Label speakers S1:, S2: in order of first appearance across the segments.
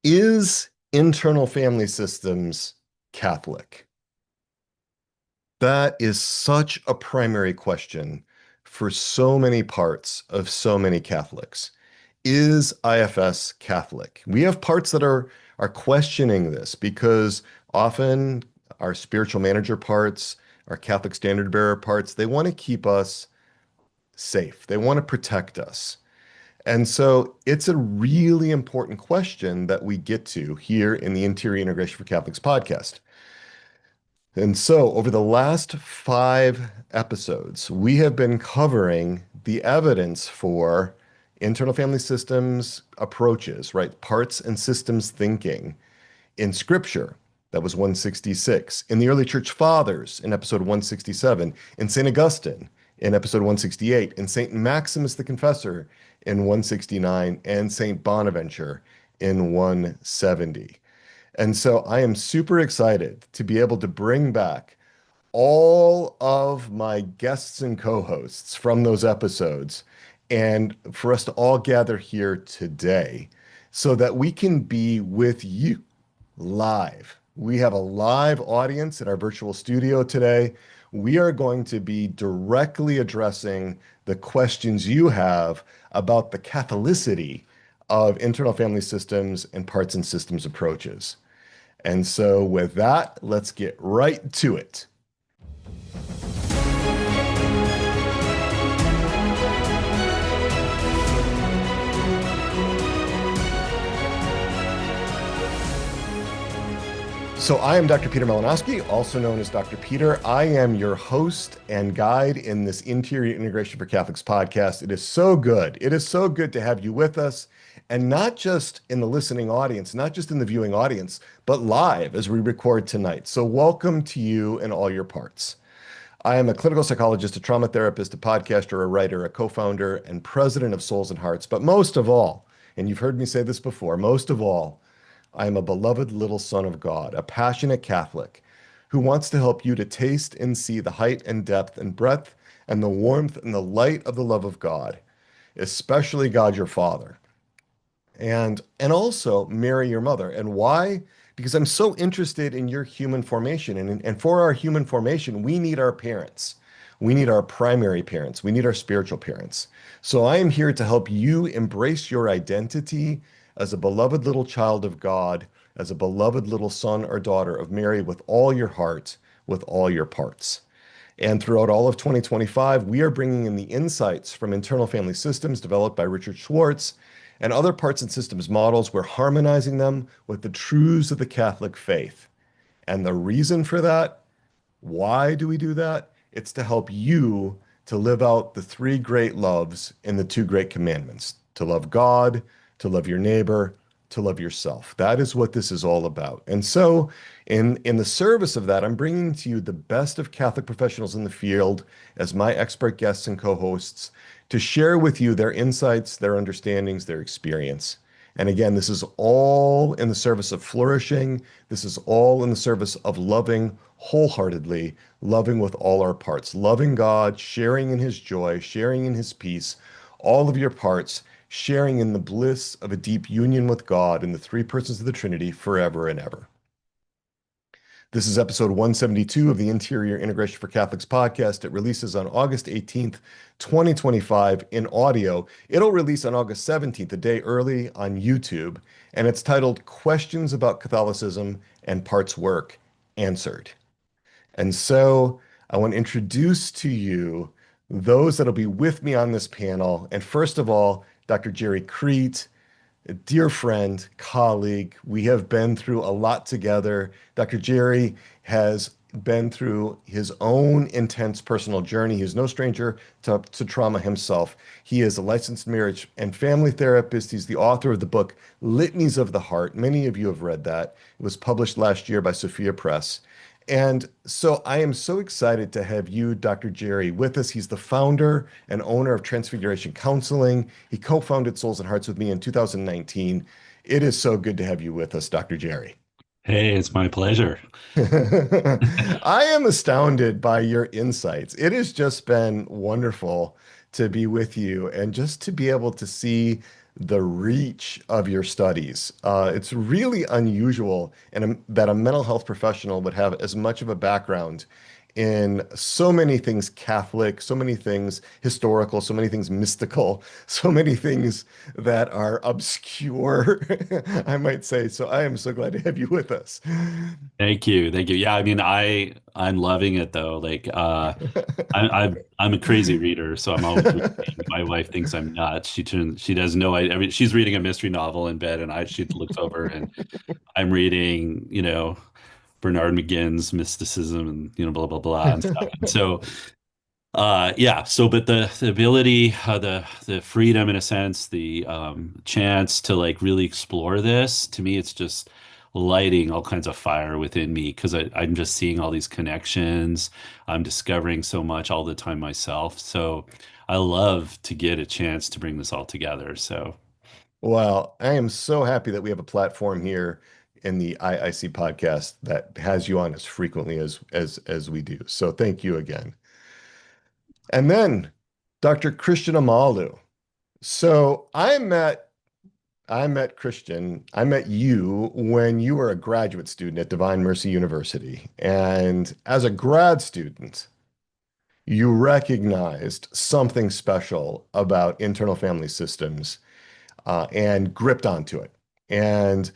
S1: Is internal family systems Catholic? That is such a primary question for so many parts of so many Catholics. Is IFS Catholic? We have parts that are questioning this because often our spiritual manager parts, our Catholic standard bearer parts, they want to keep us safe. They want to protect us. And so it's a really important question that we get to here in the Interior Integration for Catholics podcast. And so over the last 5 episodes, we have been covering the evidence for internal family systems approaches, right? Parts and systems thinking in Scripture. That was 166. In the early church fathers in episode 167. In St. Augustine in episode 168. In St. Maximus the Confessor in 169. And St. Bonaventure in 170. And so I am super excited to be able to bring back all of my guests and co-hosts from those episodes and for us to all gather here today so that we can be with you live. We have a live audience in our virtual studio today. We are going to be directly addressing the questions you have about the Catholicity of internal family systems and parts and systems approaches. And so with that, let's get right to it. So I am Dr. Peter Malinoski, also known as Dr. Peter. I am your host and guide in this Interior Integration for Catholics podcast. It is so good. It is so good to have you with us, and not just in the listening audience, not just in the viewing audience, but live as we record tonight. So welcome to you and all your parts. I am a clinical psychologist, a trauma therapist, a podcaster, a writer, a co-founder, and president of Souls and Hearts. But most of all, and you've heard me say this before, most of all, I am a beloved little son of God, a passionate Catholic who wants to help you to taste and see the height and depth and breadth and the warmth and the light of the love of God, especially God your Father, and also Mary your mother. And why? Because I'm so interested in your human formation. And for our human formation, we need our parents. We need our primary parents. We need our spiritual parents. So I am here to help you embrace your identity as a beloved little child of God, as a beloved little son or daughter of Mary with all your heart, with all your parts. And throughout all of 2025, we are bringing in the insights from internal family systems developed by Richard Schwartz and other parts and systems models. We're harmonizing them with the truths of the Catholic faith. And the reason for that, why do we do that? It's to help you to live out the three great loves in the two great commandments, to love God, to love your neighbor, to love yourself. That is what this is all about. And so in the service of that, I'm bringing to you the best of Catholic professionals in the field as my expert guests and co-hosts to share with you their insights, their understandings, their experience. And again, this is all in the service of flourishing. This is all in the service of loving wholeheartedly, loving with all our parts, loving God, sharing in his joy, sharing in his peace, all of your parts, sharing in the bliss of a deep union with God in the three persons of the Trinity forever and ever. This is episode 172 of the Interior Integration for Catholics podcast. It releases on August 18th, 2025 in audio. It'll release on August 17th, a day early on YouTube, and it's titled Questions About Catholicism and Parts Work Answered. And so I want to introduce to you those that'll be with me on this panel. And first of all, Dr. Gerry Crete, a dear friend, colleague. We have been through a lot together. Dr. Gerry has been through his own intense personal journey. He's no stranger to trauma himself. He is a licensed marriage and family therapist. He's the author of the book Litanies of the Heart. Many of you have read that. It was published last year by Sophia Press. And so I am so excited to have you, Dr. Gerry, with us. He's the founder and owner of Transfiguration Counseling. He co-founded Souls and Hearts with me in 2019. It is so good to have you with us, Dr. Gerry.
S2: Hey, it's my pleasure.
S1: I am astounded by your insights. It has just been wonderful to be with you and just to be able to see the reach of your studies. It's really unusual that a mental health professional would have as much of a background in so many things Catholic, so many things historical, so many things mystical, so many things that are obscure, I might say. So I am so glad to have you with us.
S2: Thank you. Thank you. Yeah, I mean, I'm loving it though. I'm a crazy reader, so I'm always reading. My wife thinks I'm nuts. She doesn't know I mean, she's reading a mystery novel in bed and she looks over and I'm reading, Bernard McGinn's mysticism and blah blah blah and stuff. And so yeah, so but the ability, the freedom in a sense, the chance to like really explore this, to me it's just lighting all kinds of fire within me because I'm just seeing all these connections. I'm discovering so much all the time myself. So I love to get a chance to bring this all together. So
S1: Well, I am so happy that we have a platform here in the IIC podcast that has you on as frequently as we do. So thank you again. And then Dr. Christian Amalu. So I met you when you were a graduate student at Divine Mercy University. And as a grad student, you recognized something special about internal family systems and gripped onto it. And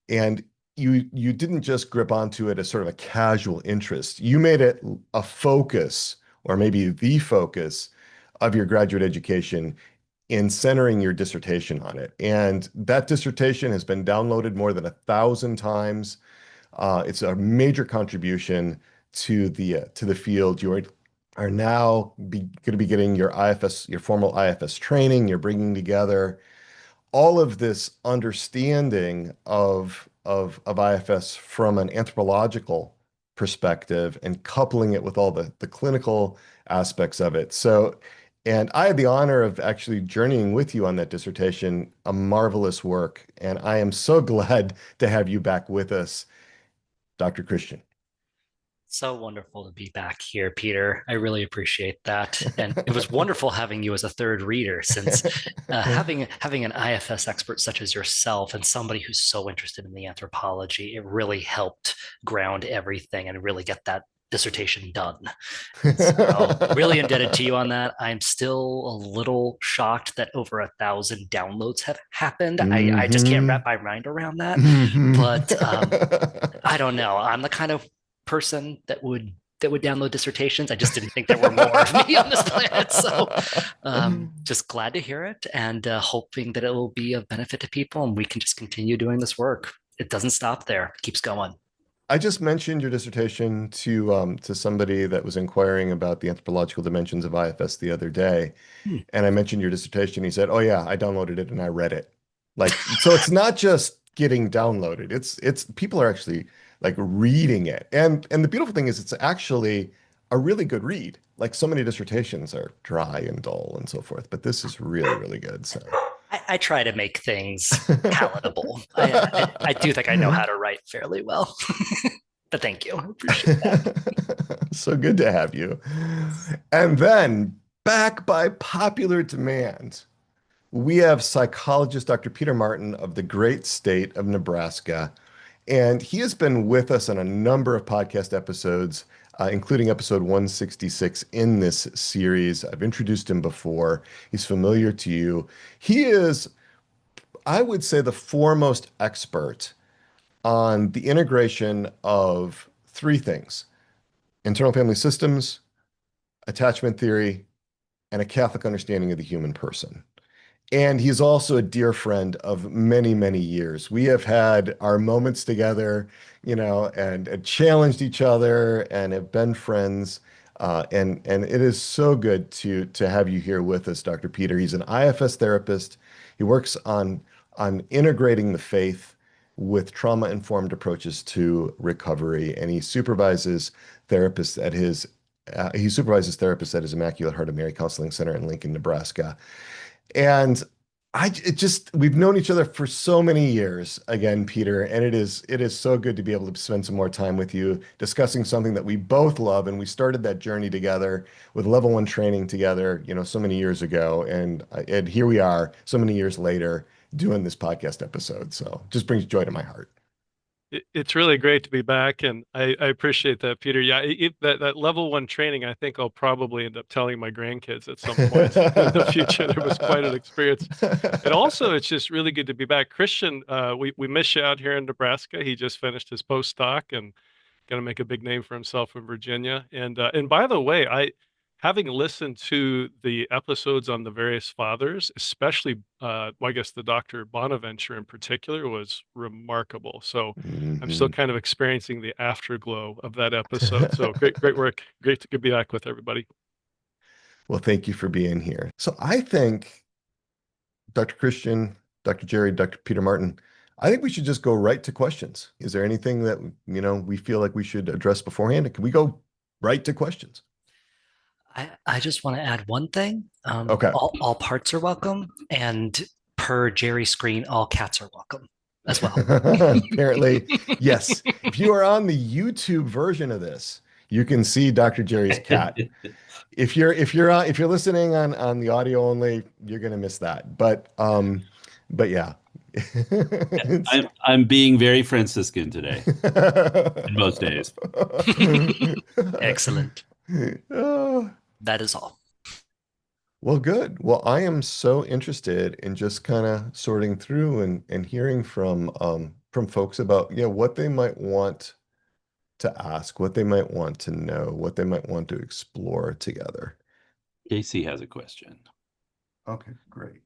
S1: and you didn't just grip onto it as sort of a casual interest. You made it a focus, or maybe the focus of your graduate education in centering your dissertation on it. And that dissertation has been downloaded more than 1,000 times. It's a major contribution to the field. Are now going to be getting your IFS, your formal IFS training. You're bringing together all of this understanding of IFS from an anthropological perspective and coupling it with all the clinical aspects of it. So, and I had the honor of actually journeying with you on that dissertation, a marvelous work. And I am so glad to have you back with us, Dr. Christian.
S3: So wonderful to be back here, Peter. I really appreciate that, and it was wonderful having you as a third reader. Since having an IFS expert such as yourself and somebody who's so interested in the anthropology, it really helped ground everything and really get that dissertation done. So really indebted to you on that. I'm still a little shocked that over 1,000 downloads have happened. I just can't
S1: Hmm.
S3: wrap my mind around that.
S1: Hmm.
S3: But I don't know. I'm the kind of person that would download dissertations. I just didn't think there were more of me on this planet. So just glad to hear it and hoping that it will be of benefit to people and we can just continue doing this work. It doesn't stop there. It keeps going.
S1: I just mentioned your dissertation to somebody that was inquiring about the anthropological dimensions of IFS the other day,
S3: Hmm.
S1: and I mentioned your dissertation. He said, "Oh yeah, I downloaded it and I read it." Like, so it's not just getting downloaded. It's people are actually like reading it, and the beautiful thing is it's actually a really good read. Like so many dissertations are dry and dull and so forth, but this is really really good. So.
S3: I try to make things palatable. I do think I know how to write fairly well. But thank you. I appreciate that.
S1: So good to have you. And then, back by popular demand, we have psychologist Dr. Peter Martin of the great state of Nebraska. And he has been with us on a number of podcast episodes, including episode 166 in this series. I've introduced him before. He's familiar to you. He is, I would say, the foremost expert on the integration of three things: internal family systems, attachment theory, and a Catholic understanding of the human person. And he's also a dear friend of many, many years. We have had our moments together, and challenged each other and have been friends. And it is so good to have you here with us, Dr. Peter. He's an IFS therapist. He works on integrating the faith with trauma-informed approaches to recovery, and therapists at his he supervises therapists at his Immaculate Heart of Mary Counseling Center in Lincoln, Nebraska. And we've known each other for so many years again, Peter, and it is so good to be able to spend some more time with you discussing something that we both love. And we started that journey together with level one training together, so many years ago. And here we are so many years later doing this podcast episode. So just brings joy to my heart.
S4: It's really great to be back, and I appreciate that, Peter. Yeah, that level one training, I think I'll probably end up telling my grandkids at some point in the future. There was quite an experience. And also, it's just really good to be back. Christian, we miss you out here in Nebraska. He just finished his postdoc and going to make a big name for himself in Virginia. And by the way, having listened to the episodes on the various fathers, especially, well, I guess the Dr. Bonaventure in particular was remarkable. So I'm still kind of experiencing the afterglow of that episode. So great work. Great to be back with everybody.
S1: Well, thank you for being here. So I think Dr. Christian, Dr. Gerry, Dr. Peter Martin, I think we should just go right to questions. Is there anything that, we feel like we should address beforehand? Can we go right to questions?
S3: I just want to add one thing.
S1: Okay.
S3: All parts are welcome, and per Jerry's screen, all cats are welcome as well.
S1: Apparently, yes. If you are on the YouTube version of this, you can see Dr. Gerry's cat. If you're listening on the audio only, you're gonna miss that. But yeah.
S2: I'm being very Franciscan today, in most days.
S3: Excellent.
S1: Oh.
S3: That is all.
S1: Well, good. Well, I am so interested in just kind of sorting through and hearing from folks about what they might want to ask, what they might want to know, what they might want to explore together.
S2: Casey has a question.
S1: Okay, great.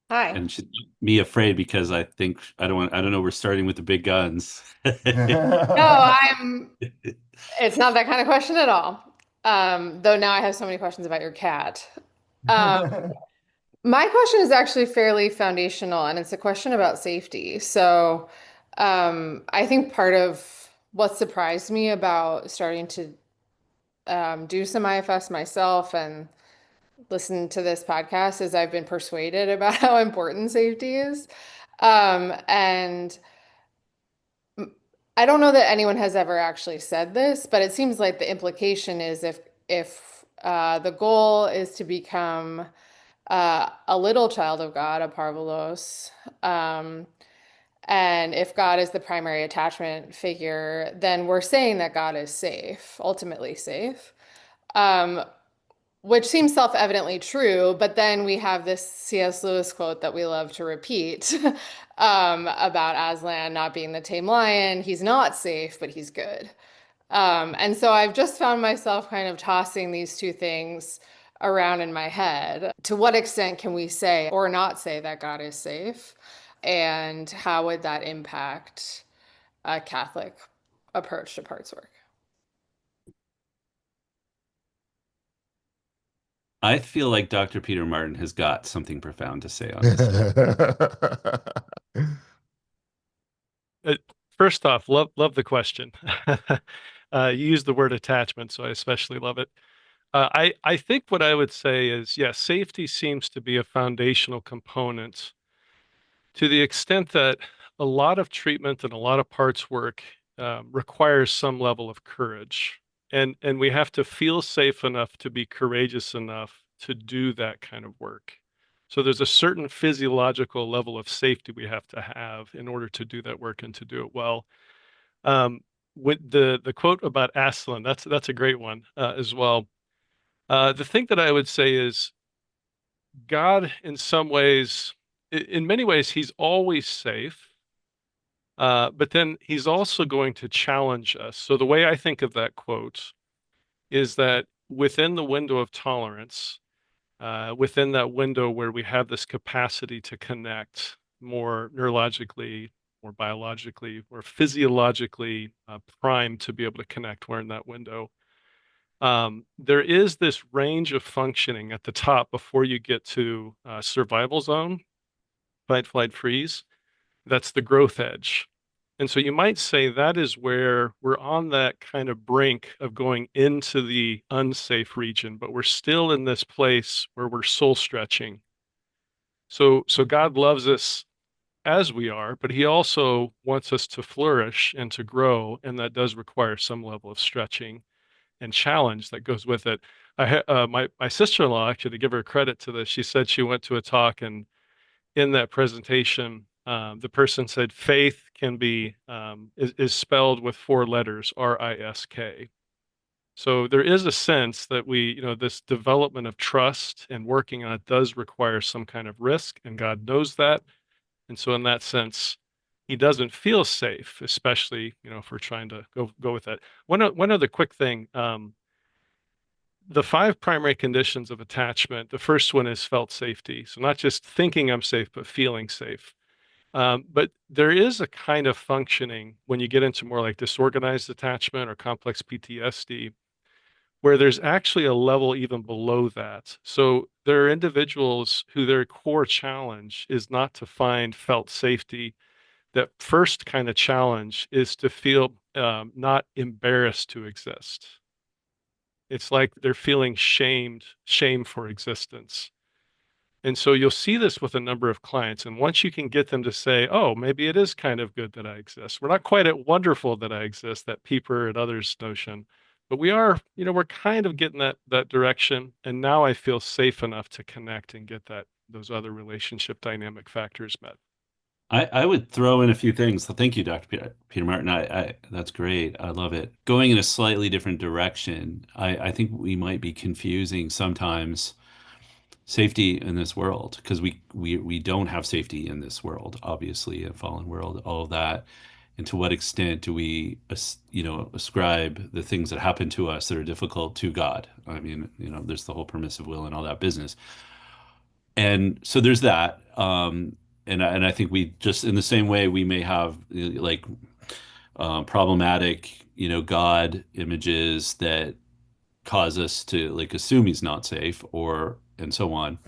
S5: Hi.
S2: And she's me afraid because I don't know, we're starting with the big guns.
S5: No, it's not that kind of question at all. Though now I have so many questions about your cat. My question is actually fairly foundational, and it's a question about safety. So, I think part of what surprised me about starting to do some IFS myself and listen to this podcast is I've been persuaded about how important safety is. And I don't know that anyone has ever actually said this, but it seems like the implication is if the goal is to become a little child of God, a parvulos, and if God is the primary attachment figure, then we're saying that God is safe, ultimately safe, which seems self-evidently true. But then we have this C.S. Lewis quote that we love to repeat about Aslan not being the tame lion. He's not safe, but he's good. And so I've just found myself kind of tossing these two things around in my head. To what extent can we say or not say that God is safe? And how would that impact a Catholic approach to parts work?
S2: I feel like Dr. Peter Martin has got something profound to say on this.
S4: First off, love the question. You used the word attachment, so I especially love it. I think what I would say is, yes, safety seems to be a foundational component to the extent that a lot of treatment and a lot of parts work requires some level of courage. And we have to feel safe enough to be courageous enough to do that kind of work. So there's a certain physiological level of safety we have to have in order to do that work and to do it well. With the quote about Aslan, that's a great one as well. The thing that I would say is God, in some ways, in many ways, he's always safe, but then he's also going to challenge us. So the way I think of that quote is that within the window of tolerance, within that window where we have this capacity to connect more neurologically, or biologically, or physiologically primed to be able to connect, we're in that window. There is this range of functioning at the top before you get to survival zone, fight, flight, freeze. That's the growth edge. And so you might say that is where we're on that kind of brink of going into the unsafe region, but we're still in this place where we're soul stretching. So God loves us as we are, but he also wants us to flourish and to grow, and that does require some level of stretching and challenge that goes with it. My sister-in-law, actually, to give her credit to this, she said she went to a talk, and in that presentation, the person said faith can be is spelled with 4 letters, R-I-S-K. So there is a sense that this development of trust and working on it does require some kind of risk, and God knows that. And so in that sense, he doesn't feel safe, especially, if we're trying to go with that. One other quick thing. The 5 primary conditions of attachment, the first one is felt safety. So not just thinking I'm safe, but feeling safe. But there is a kind of functioning when you get into more like disorganized attachment or complex PTSD, where there's actually a level even below that. So there are individuals who their core challenge is not to find felt safety. That first kind of challenge is to feel not embarrassed to exist. It's like they're feeling shame for existence. And so you'll see this with a number of clients. And once you can get them to say, oh, maybe it is kind of good that I exist. We're not quite at wonderful that I exist, that Pieper and others notion, but we are, we're kind of getting that direction. And now I feel safe enough to connect and get those other relationship dynamic factors met.
S2: I would throw in a few things. So thank you, Dr. Peter Martin. That's great. I love it. Going in a slightly different direction, I think we might be confusing sometimes safety in this world, because we don't have safety in this world, obviously, a fallen world, all of that. And to what extent do we, ascribe the things that happen to us that are difficult to God? I mean, there's the whole permissive will and all that business. And so there's that. And I think we just, in the same way, we may have like problematic, God images that cause us to like assume he's not safe, or and so on.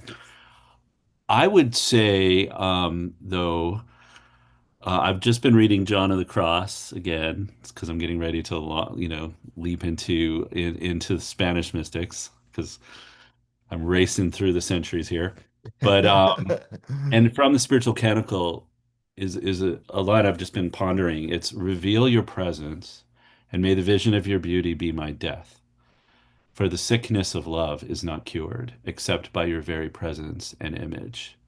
S2: I would say, though, I've just been reading John of the Cross again, because I'm getting ready to, leap into the Spanish mystics, because I'm racing through the centuries here. But and from the spiritual canticle is a line I've just been pondering. It's reveal your presence, and may the vision of your beauty be my death. For the sickness of love is not cured except by your very presence and image.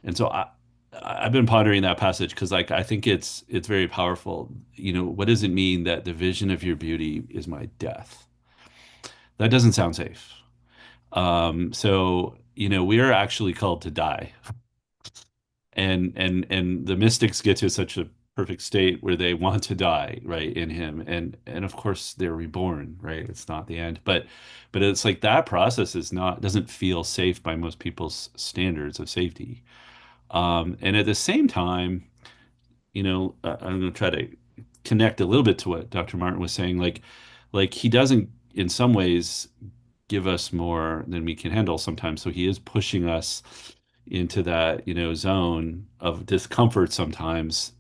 S2: And so I've been pondering that passage, because like I think it's very powerful. What does it mean that the vision of your beauty is my death? That doesn't sound safe. So we are actually called to die. And the mystics get to such a perfect state where they want to die, right, in him. And of course they're reborn, right? It's not the end. But it's like that process doesn't feel safe by most people's standards of safety. And at the same time, I'm going to try to connect a little bit to what Dr. Martin was saying. Like he doesn't, in some ways, give us more than we can handle sometimes. So he is pushing us into that, zone of discomfort sometimes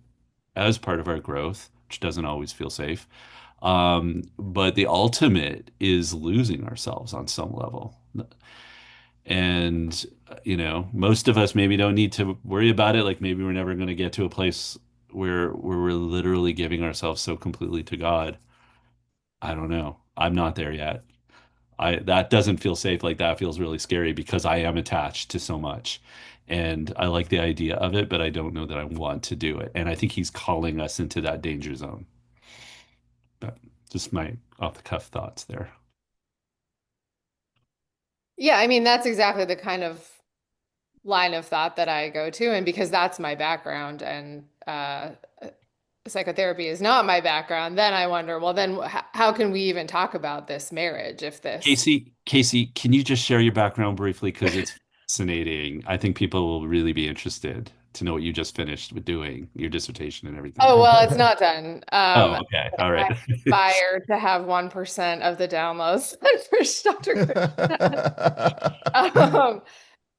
S2: as part of our growth, which doesn't always feel safe. But the ultimate is losing ourselves on some level. And, most of us maybe don't need to worry about it. Like maybe we're never going to get to a place where we're literally giving ourselves so completely to God. I don't know. I'm not there yet. That doesn't feel safe. Like that feels really scary, because I am attached to so much. And I like the idea of it, but I don't know that I want to do it. And I think he's calling us into that danger zone. But just my off the cuff thoughts there.
S5: Yeah, I mean, that's exactly the kind of line of thought that I go to. And because that's my background, and psychotherapy is not my background, then I wonder, well, then how can we even talk about this marriage if this...
S2: Casey, can you just share your background briefly? Because it's fascinating. I think people will really be interested to know what you just finished with doing, your dissertation and everything.
S5: Oh, well, it's not done.
S2: Oh, okay. All right.
S5: I aspire to have 1% of the downloads for Dr. Crete.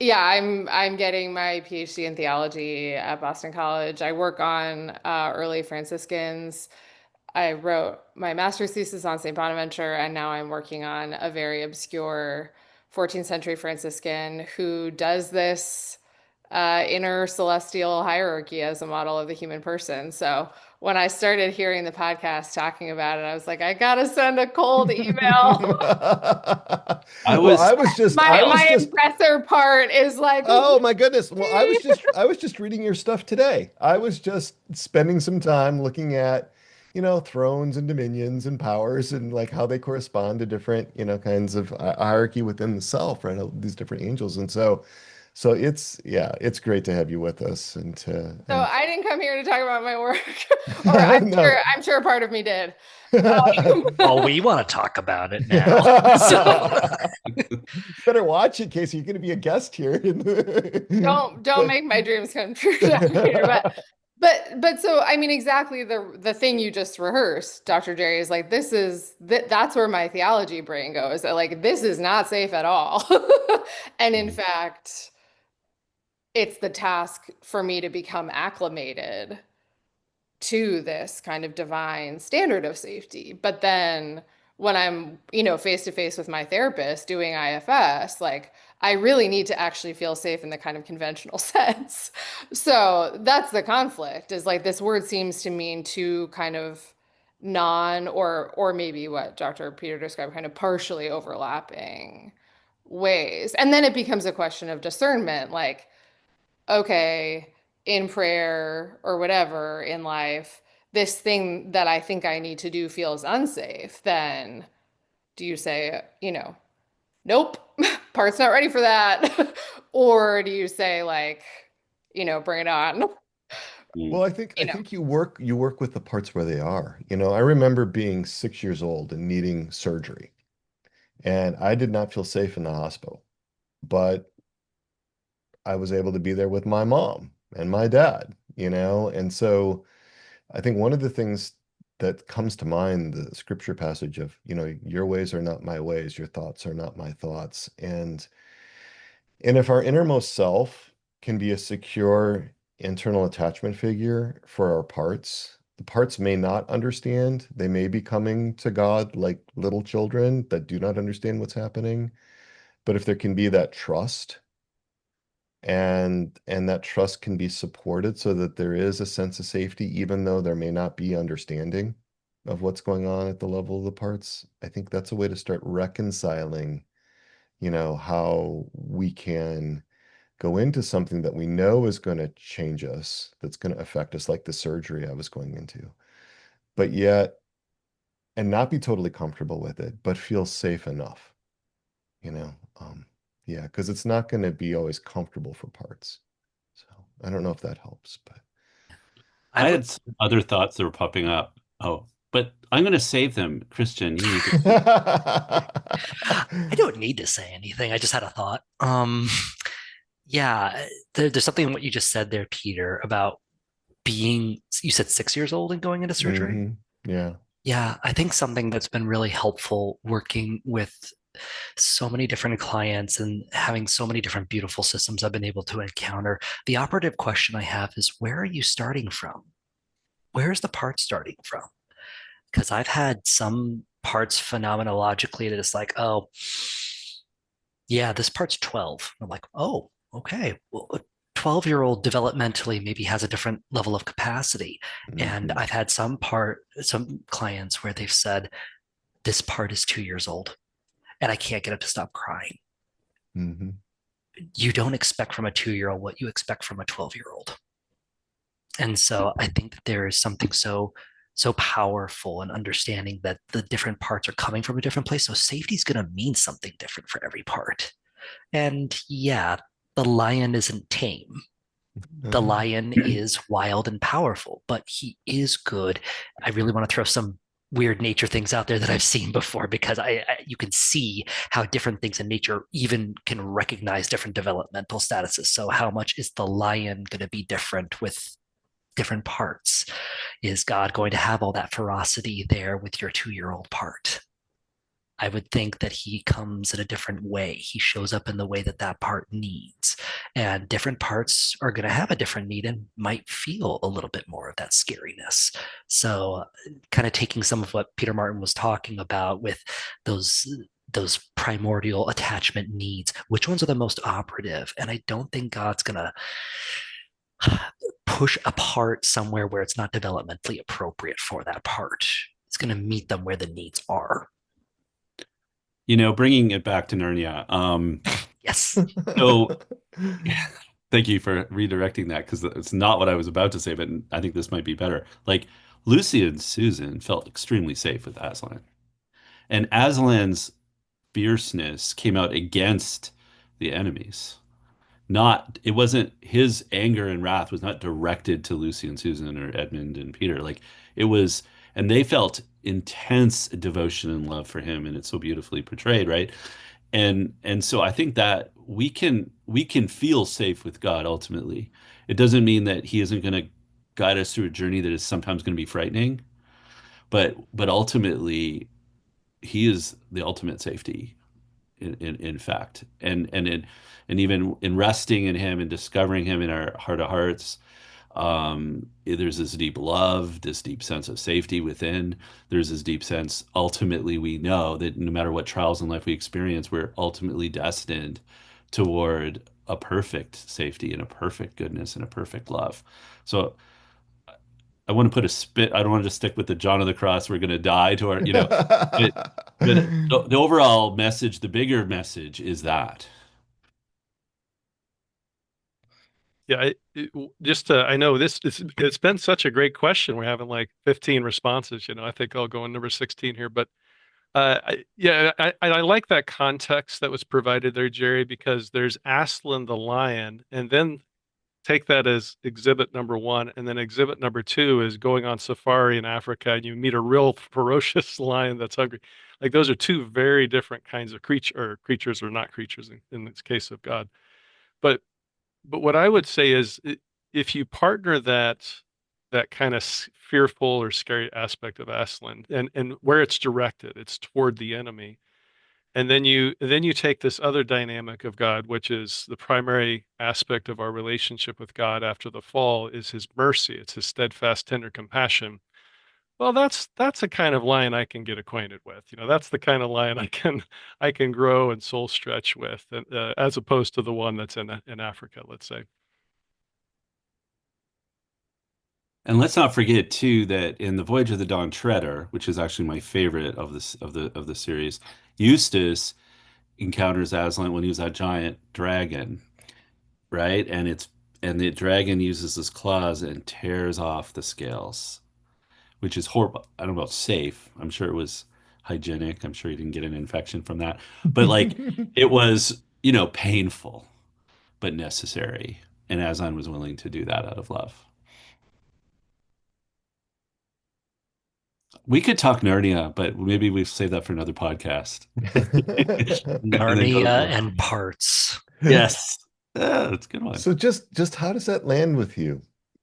S5: Yeah, I'm getting my PhD in theology at Boston College. I work on early Franciscans. I wrote my master's thesis on St. Bonaventure, and now I'm working on a very obscure 14th century Franciscan who does this inner celestial hierarchy as a model of the human person. So when I started hearing the podcast talking about it, I was like, I gotta send a cold email.
S2: I
S1: Well,
S2: was
S5: My impressor part is like,
S1: oh my goodness. Well, I was just reading your stuff today. I was just spending some time looking at, thrones and dominions and powers and like how they correspond to different, kinds of hierarchy within the self, right? These different angels. And so it's great to have you with us
S5: So
S1: and
S5: I didn't come here to talk about my work, or I'm
S1: no.
S5: sure part of me did.
S3: Well, we want to talk about it now. So
S1: Better watch it, Casey. You're going to be a guest here.
S5: Don't make my dreams come true, Dr. Peter. But so I mean exactly the thing you just rehearsed, Dr. Gerry, is like that's where my theology brain goes. That like this is not safe at all. And in fact, it's the task for me to become acclimated to this kind of divine standard of safety. But then when I'm, face to face with my therapist doing IFS, like I really need to actually feel safe in the kind of conventional sense. So that's the conflict, is like this word seems to mean two kind of non or maybe what Dr. Peter described, kind of partially overlapping ways. And then it becomes a question of discernment, like, okay, in prayer or whatever in life, this thing that I think I need to do feels unsafe, then do you say, nope, part's not ready for that? Or do you say like, bring it on?
S1: Well, I think you work with the parts where they are. I remember being 6 years old and needing surgery, and I did not feel safe in the hospital, but I was able to be there with my mom and my dad, and so I think one of the things that comes to mind, the scripture passage of, your ways are not my ways, your thoughts are not my thoughts. And if our innermost self can be a secure internal attachment figure for our parts, the parts may not understand. They may be coming to God like little children that do not understand what's happening. But if there can be that trust and that trust can be supported so that there is a sense of safety, even though there may not be understanding of what's going on at the level of the parts, I think that's a way to start reconciling, how we can go into something that we know is going to change us, that's going to affect us, like the surgery I was going into, but yet, and not be totally comfortable with it, but feel safe enough, you know? Yeah, because it's not going to be always comfortable for parts. So I don't know if that helps, but.
S2: I had some other thoughts that were popping up. Oh, but I'm going to save them. Christian, you need to.
S3: I don't need to say anything. I just had a thought. Yeah, there's something in what you just said there, Peter, about you said 6 years old and going into surgery.
S1: Yeah.
S3: Yeah, I think something that's been really helpful working with so many different clients and having so many different beautiful systems I've been able to encounter. The operative question I have is, where are you starting from? Where's the part starting from? Because I've had some parts phenomenologically that it's like, oh, yeah, this part's 12. I'm like, oh, okay. Well, a 12-year-old developmentally maybe has a different level of capacity. And I've had some clients where they've said, this part is 2 years old and I can't get it to stop crying. You don't expect from a 2-year-old what you expect from a 12-year-old. And so I think that there is something so powerful in understanding that the different parts are coming from a different place. So safety is going to mean something different for every part. And yeah, the lion isn't tame. The lion is wild and powerful, but he is good. I really want to throw some weird nature things out there that I've seen before, because you can see how different things in nature even can recognize different developmental statuses. So how much is the lion going to be different with different parts? Is God going to have all that ferocity there with your 2-year-old part? I would think that he comes in a different way. He shows up in the way that that part needs. And different parts are going to have a different need and might feel a little bit more of that scariness. So, kind of taking some of what Peter Martin was talking about with those primordial attachment needs, which ones are the most operative? And I don't think God's going to push a part somewhere where it's not developmentally appropriate for that part. It's going to meet them where the needs are.
S2: Bringing it back to Narnia.
S3: Yes.
S2: So thank you for redirecting that, because it's not what I was about to say, but I think this might be better. Like, Lucy and Susan felt extremely safe with Aslan, and Aslan's fierceness came out against the enemies. It wasn't his anger and wrath was not directed to Lucy and Susan or Edmund and Peter. Like, it was, and they felt intense devotion and love for him, and it's so beautifully portrayed, right? And so I think that we can feel safe with God ultimately. It doesn't mean that he isn't going to guide us through a journey that is sometimes going to be frightening, but ultimately he is the ultimate safety in fact. And even in resting in him and discovering him in our heart of hearts, there's this deep love, this deep sense of safety within. There's this deep sense, ultimately, we know that no matter what trials in life we experience, we're ultimately destined toward a perfect safety and a perfect goodness and a perfect love. So I want to put a spit. I don't want to just stick with the John of the Cross. We're going to die to but, but the overall message, the bigger message is that.
S4: Yeah, I know it's been such a great question. We're having like 15 responses. I think I'll go on number 16 here, but I like that context that was provided there, Gerry, because there's Aslan the lion, and then take that as exhibit number one, and then exhibit number two is going on safari in Africa, and you meet a real ferocious lion that's hungry. Like, those are two very different kinds of creatures, or not creatures in this case of God. But what I would say is, if you partner that kind of fearful or scary aspect of Aslan, and where it's directed, it's toward the enemy. And then you take this other dynamic of God, which is the primary aspect of our relationship with God after the fall, is his mercy. It's his steadfast, tender compassion. Well, that's a kind of lion I can get acquainted with. That's the kind of lion I can grow and soul stretch with, as opposed to the one that's in Africa, let's say.
S2: And let's not forget too that in the Voyage of the Dawn Treader, which is actually my favorite of the series, Eustace encounters Aslan when he was that giant dragon, right? And the dragon uses his claws and tears off the scales, which is horrible. I don't know about safe. I'm sure it was hygienic. I'm sure he didn't get an infection from that. But like, it was, painful but necessary. And Aslan was willing to do that out of love. We could talk Narnia, but maybe we save that for another podcast.
S3: Narnia and parts.
S2: Yes. That's a good one.
S1: So just how does that land with you?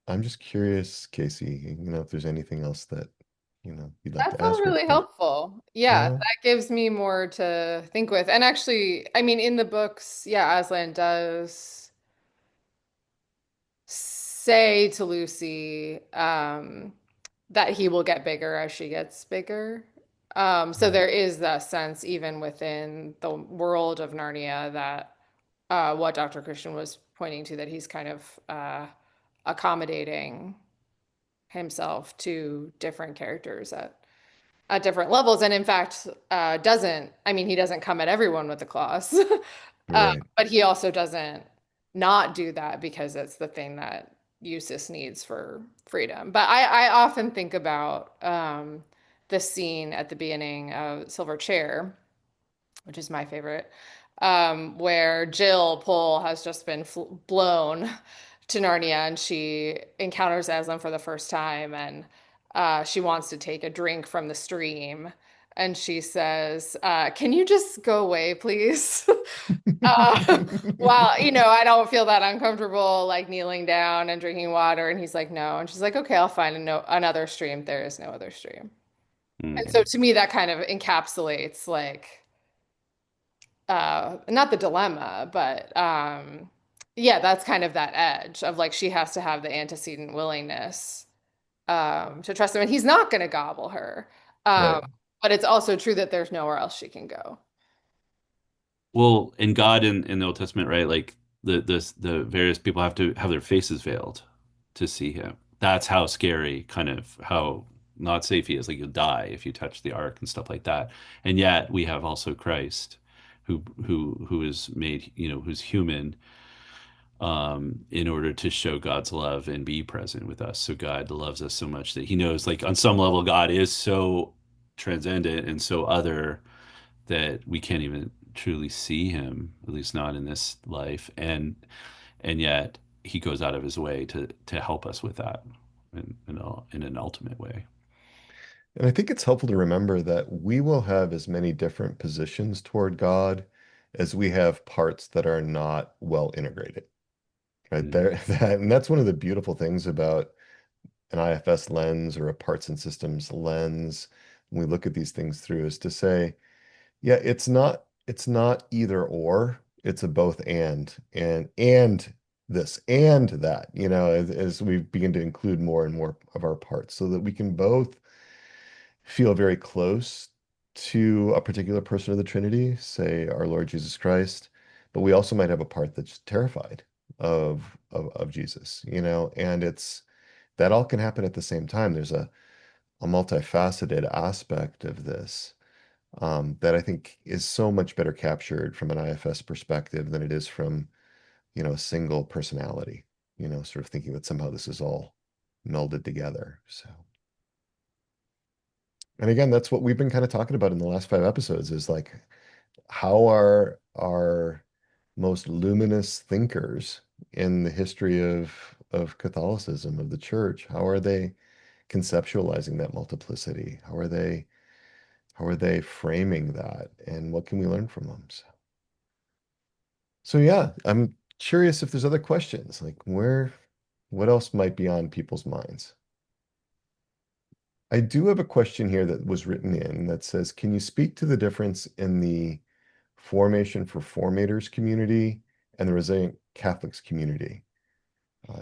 S1: I'm just curious, Casey, if there's anything else that, you'd like
S5: That
S1: to ask.
S5: felt really helpful. Yeah, that gives me more to think with. And actually, I mean, in the books, yeah, Aslan does say to Lucy, that he will get bigger as she gets bigger. So there is that sense, even within the world of Narnia, that what Dr. Christian was pointing to, that he's kind of accommodating himself to different characters at different levels. And in fact, he doesn't come at everyone with the claws,
S1: Right.
S5: but he also doesn't not do that because it's the thing that Eustace needs for freedom. But I often think about the scene at the beginning of Silver Chair, which is my favorite, where Jill Pole has just been blown to Narnia, and she encounters Aslan for the first time, and she wants to take a drink from the stream. And she says, can you just go away, please? Well, I don't feel that uncomfortable, like kneeling down and drinking water. And he's like, no. And she's like, okay, I'll find another stream. There is no other stream. And
S2: Mm.
S5: so to me, that kind of encapsulates like not the dilemma, but yeah, that's kind of that edge of like she has to have the antecedent willingness to trust him, and he's not going to gobble her.
S1: Right.
S5: But it's also true that there's nowhere else she can go.
S2: Well, in God in the Old Testament, right? Like the various people have to have their faces veiled to see him. That's how scary, kind of how not safe he is. Like you'll die if you touch the ark and stuff like that. And yet we have also Christ, who is made, who's human, in order to show God's love and be present with us. So God loves us so much that he knows, like on some level, God is so transcendent and so other that we can't even truly see him, at least not in this life. And yet he goes out of his way to help us with that in an ultimate way.
S1: And I think it's helpful to remember that we will have as many different positions toward God as we have parts that are not well integrated. Right
S2: Mm.
S1: there, and that's one of the beautiful things about an IFS lens or a parts and systems lens when we look at these things through is to say, yeah, it's not either or, it's a both and this and that, as we begin to include more and more of our parts so that we can both feel very close to a particular person of the Trinity, say our Lord Jesus Christ, but we also might have a part that's terrified of Jesus, and it's that all can happen at the same time. There's a multifaceted aspect of this that I think is so much better captured from an IFS perspective than it is from, a single personality, sort of thinking that somehow this is all melded together. So, and again, that's what we've been kind of talking about in the last 5 episodes is like, how are our most luminous thinkers in the history of Catholicism, of the church, how are they conceptualizing that multiplicity? How are they framing that? And what can we learn from them? So yeah, I'm curious if there's other questions, like what else might be on people's minds? I do have a question here that was written in that says, can you speak to the difference in the formation for formators community and the resilient Catholics community?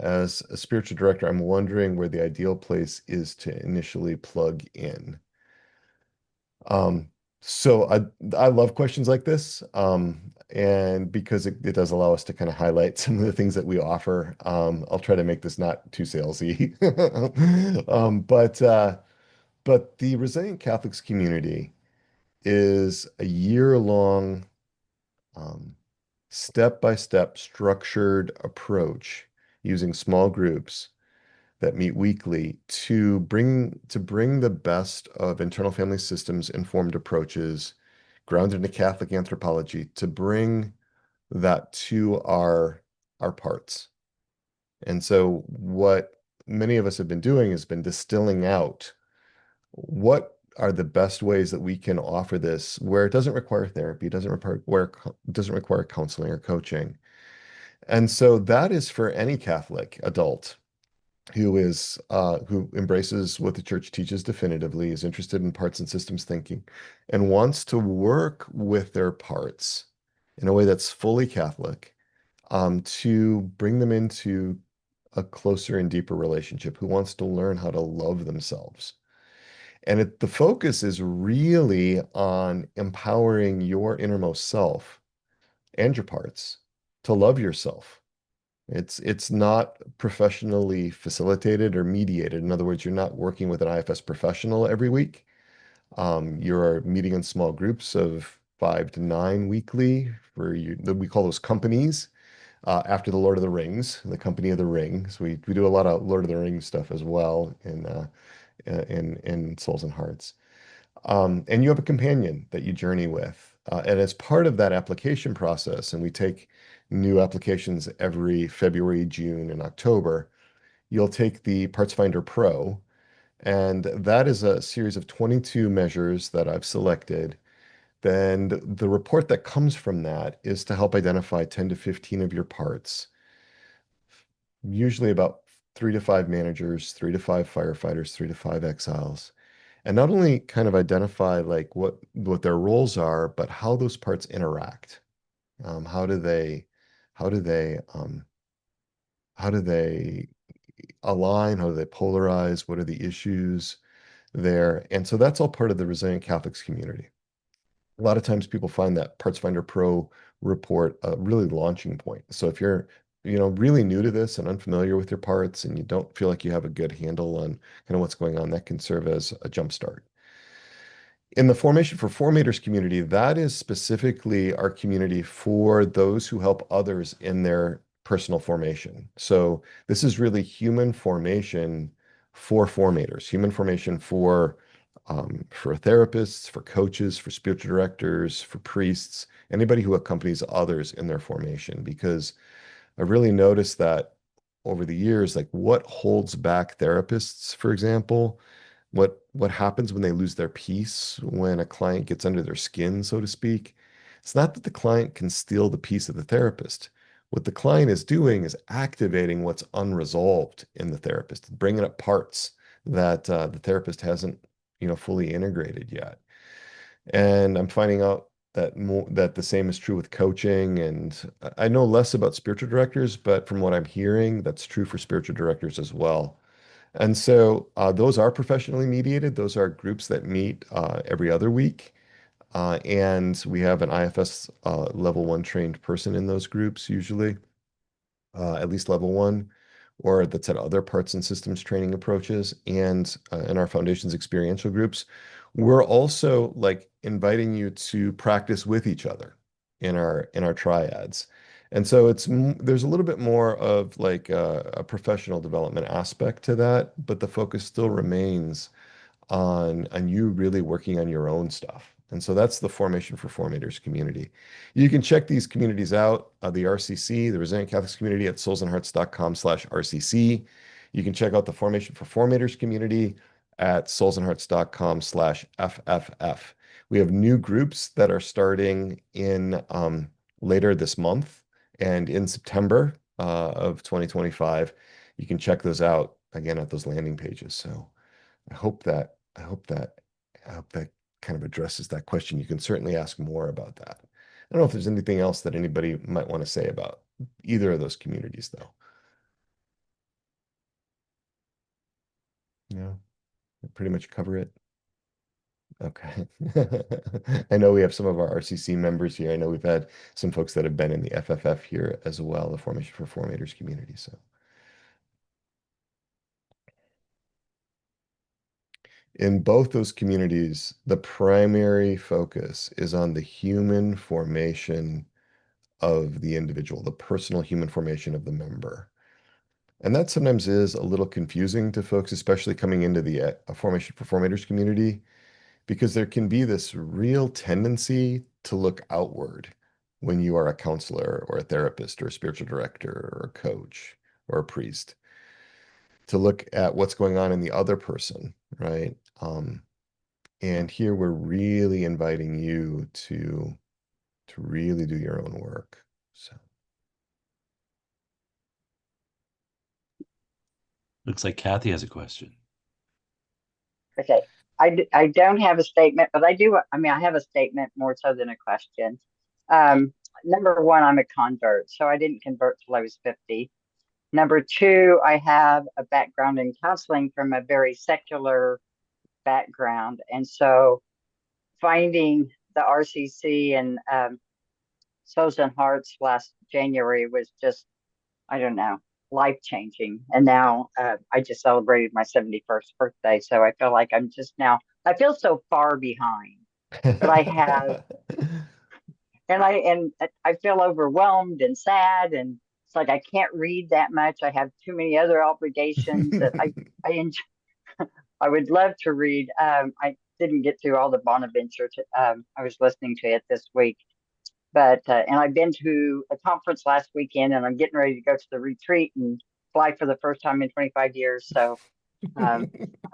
S1: As a spiritual director, I'm wondering where the ideal place is to initially plug in. Um, so I love questions like this, and because it does allow us to kind of highlight some of the things that we offer. I'll try to make this not too salesy, but the Resilient Catholics community is a year-long, um, step-by-step structured approach using small groups that meet weekly to bring the best of internal family systems informed approaches grounded in Catholic anthropology to bring that to our parts. And so what many of us have been doing has been distilling out what are the best ways that we can offer this where it doesn't require therapy, it doesn't require counseling or coaching. And so that is for any Catholic adult who embraces what the church teaches definitively, is interested in parts and systems thinking, and wants to work with their parts in a way that's fully Catholic, to bring them into a closer and deeper relationship, who wants to learn how to love themselves. And the focus is really on empowering your innermost self and your parts to love yourself. It's not professionally facilitated or mediated. In other words, you're not working with an IFS professional every week. You're meeting in small groups of 5 to 9 weekly we call those companies, after the Lord of the Rings, the Company of the Ring. So we do a lot of Lord of the Rings stuff as well in Souls and Hearts. And you have a companion that you journey with. And as part of that application process, and we take new applications every February, June, and October, you'll take the Parts Finder Pro, and that is a series of 22 measures that I've selected. Then the report that comes from that is to help identify 10 to 15 of your parts, usually about 3 to 5 managers, 3 to 5 firefighters, 3 to 5 exiles, and not only kind of identify like what their roles are, but how those parts interact. How do they how do they how do they align? How do they polarize? What are the issues there? And so that's all part of the Resilient Catholics community. A lot of times people find that Parts Finder Pro report a really launching point. So if you're, really new to this and unfamiliar with your parts and you don't feel like you have a good handle on kind of what's going on, that can serve as a jump start. In the Formation for Formators community, that is specifically our community for those who help others in their personal formation. So this is really human formation for formators, human formation for therapists, for coaches, for spiritual directors, for priests, anybody who accompanies others in their formation. Because I really noticed that over the years, like what holds back therapists, for example, what happens when they lose their peace, when a client gets under their skin, so to speak. It's not that the client can steal the peace of the therapist. What the client is doing is activating what's unresolved in the therapist, bringing up parts that the therapist hasn't, fully integrated yet. And I'm finding out that the same is true with coaching. And I know less about spiritual directors, but from what I'm hearing, that's true for spiritual directors as well. And so those are professionally mediated. Those are groups that meet every other week. And we have an IFS level 1 trained person in those groups, usually, at least level 1, or that's at other parts and systems training approaches. And in our foundation's experiential groups, we're also like inviting you to practice with each other in our triads. And so there's a little bit more of like a professional development aspect to that, but the focus still remains on you really working on your own stuff. And so that's the Formation for Formators community. You can check these communities out, the RCC, the Resilient Catholics community at soulsandhearts.com/RCC. You can check out the Formation for Formators community at soulsandhearts.com/FFF. We have new groups that are starting in later this month and in September of 2025. You can check those out again at those landing pages. So I hope that I hope that I hope that kind of addresses that question. You can certainly ask more about that. I don't know if there's anything else that anybody might want to say about either of those communities, though. Yeah, pretty much cover it. Okay. I know we have some of our RCC members here. I know we've had some folks that have been in the FFF here as well, the Formation for Formators community. So in both those communities, the primary focus is on the human formation of the individual, the personal human formation of the member. And that sometimes is a little confusing to folks, especially coming into the Formation for Formators community, because there can be this real tendency to look outward when you are a counselor or a therapist or a spiritual director or a coach or a priest, to look at what's going on in the other person, right? And here we're really inviting you to really do your own work. So
S2: Looks like Cathy has a question.
S6: Okay. I don't have a statement, but I do. I mean, I have a statement more so than a question. Number one, I'm a convert, so I didn't convert till I was 50. Number two, I have a background in counseling from a very secular background. And so finding the RCC and Souls and Hearts last January was just, I don't know, life changing. And now I just celebrated my 71st birthday. So I feel like I'm just now, I feel so far behind, but I have, and I feel overwhelmed and sad. And it's like I can't read that much. I have too many other obligations that I enjoy. I would love to read. I didn't get through all the Bonaventure. I was listening to it this week, but and I've been to a conference last weekend, and I'm getting ready to go to the retreat and fly for the first time in 25 years. So I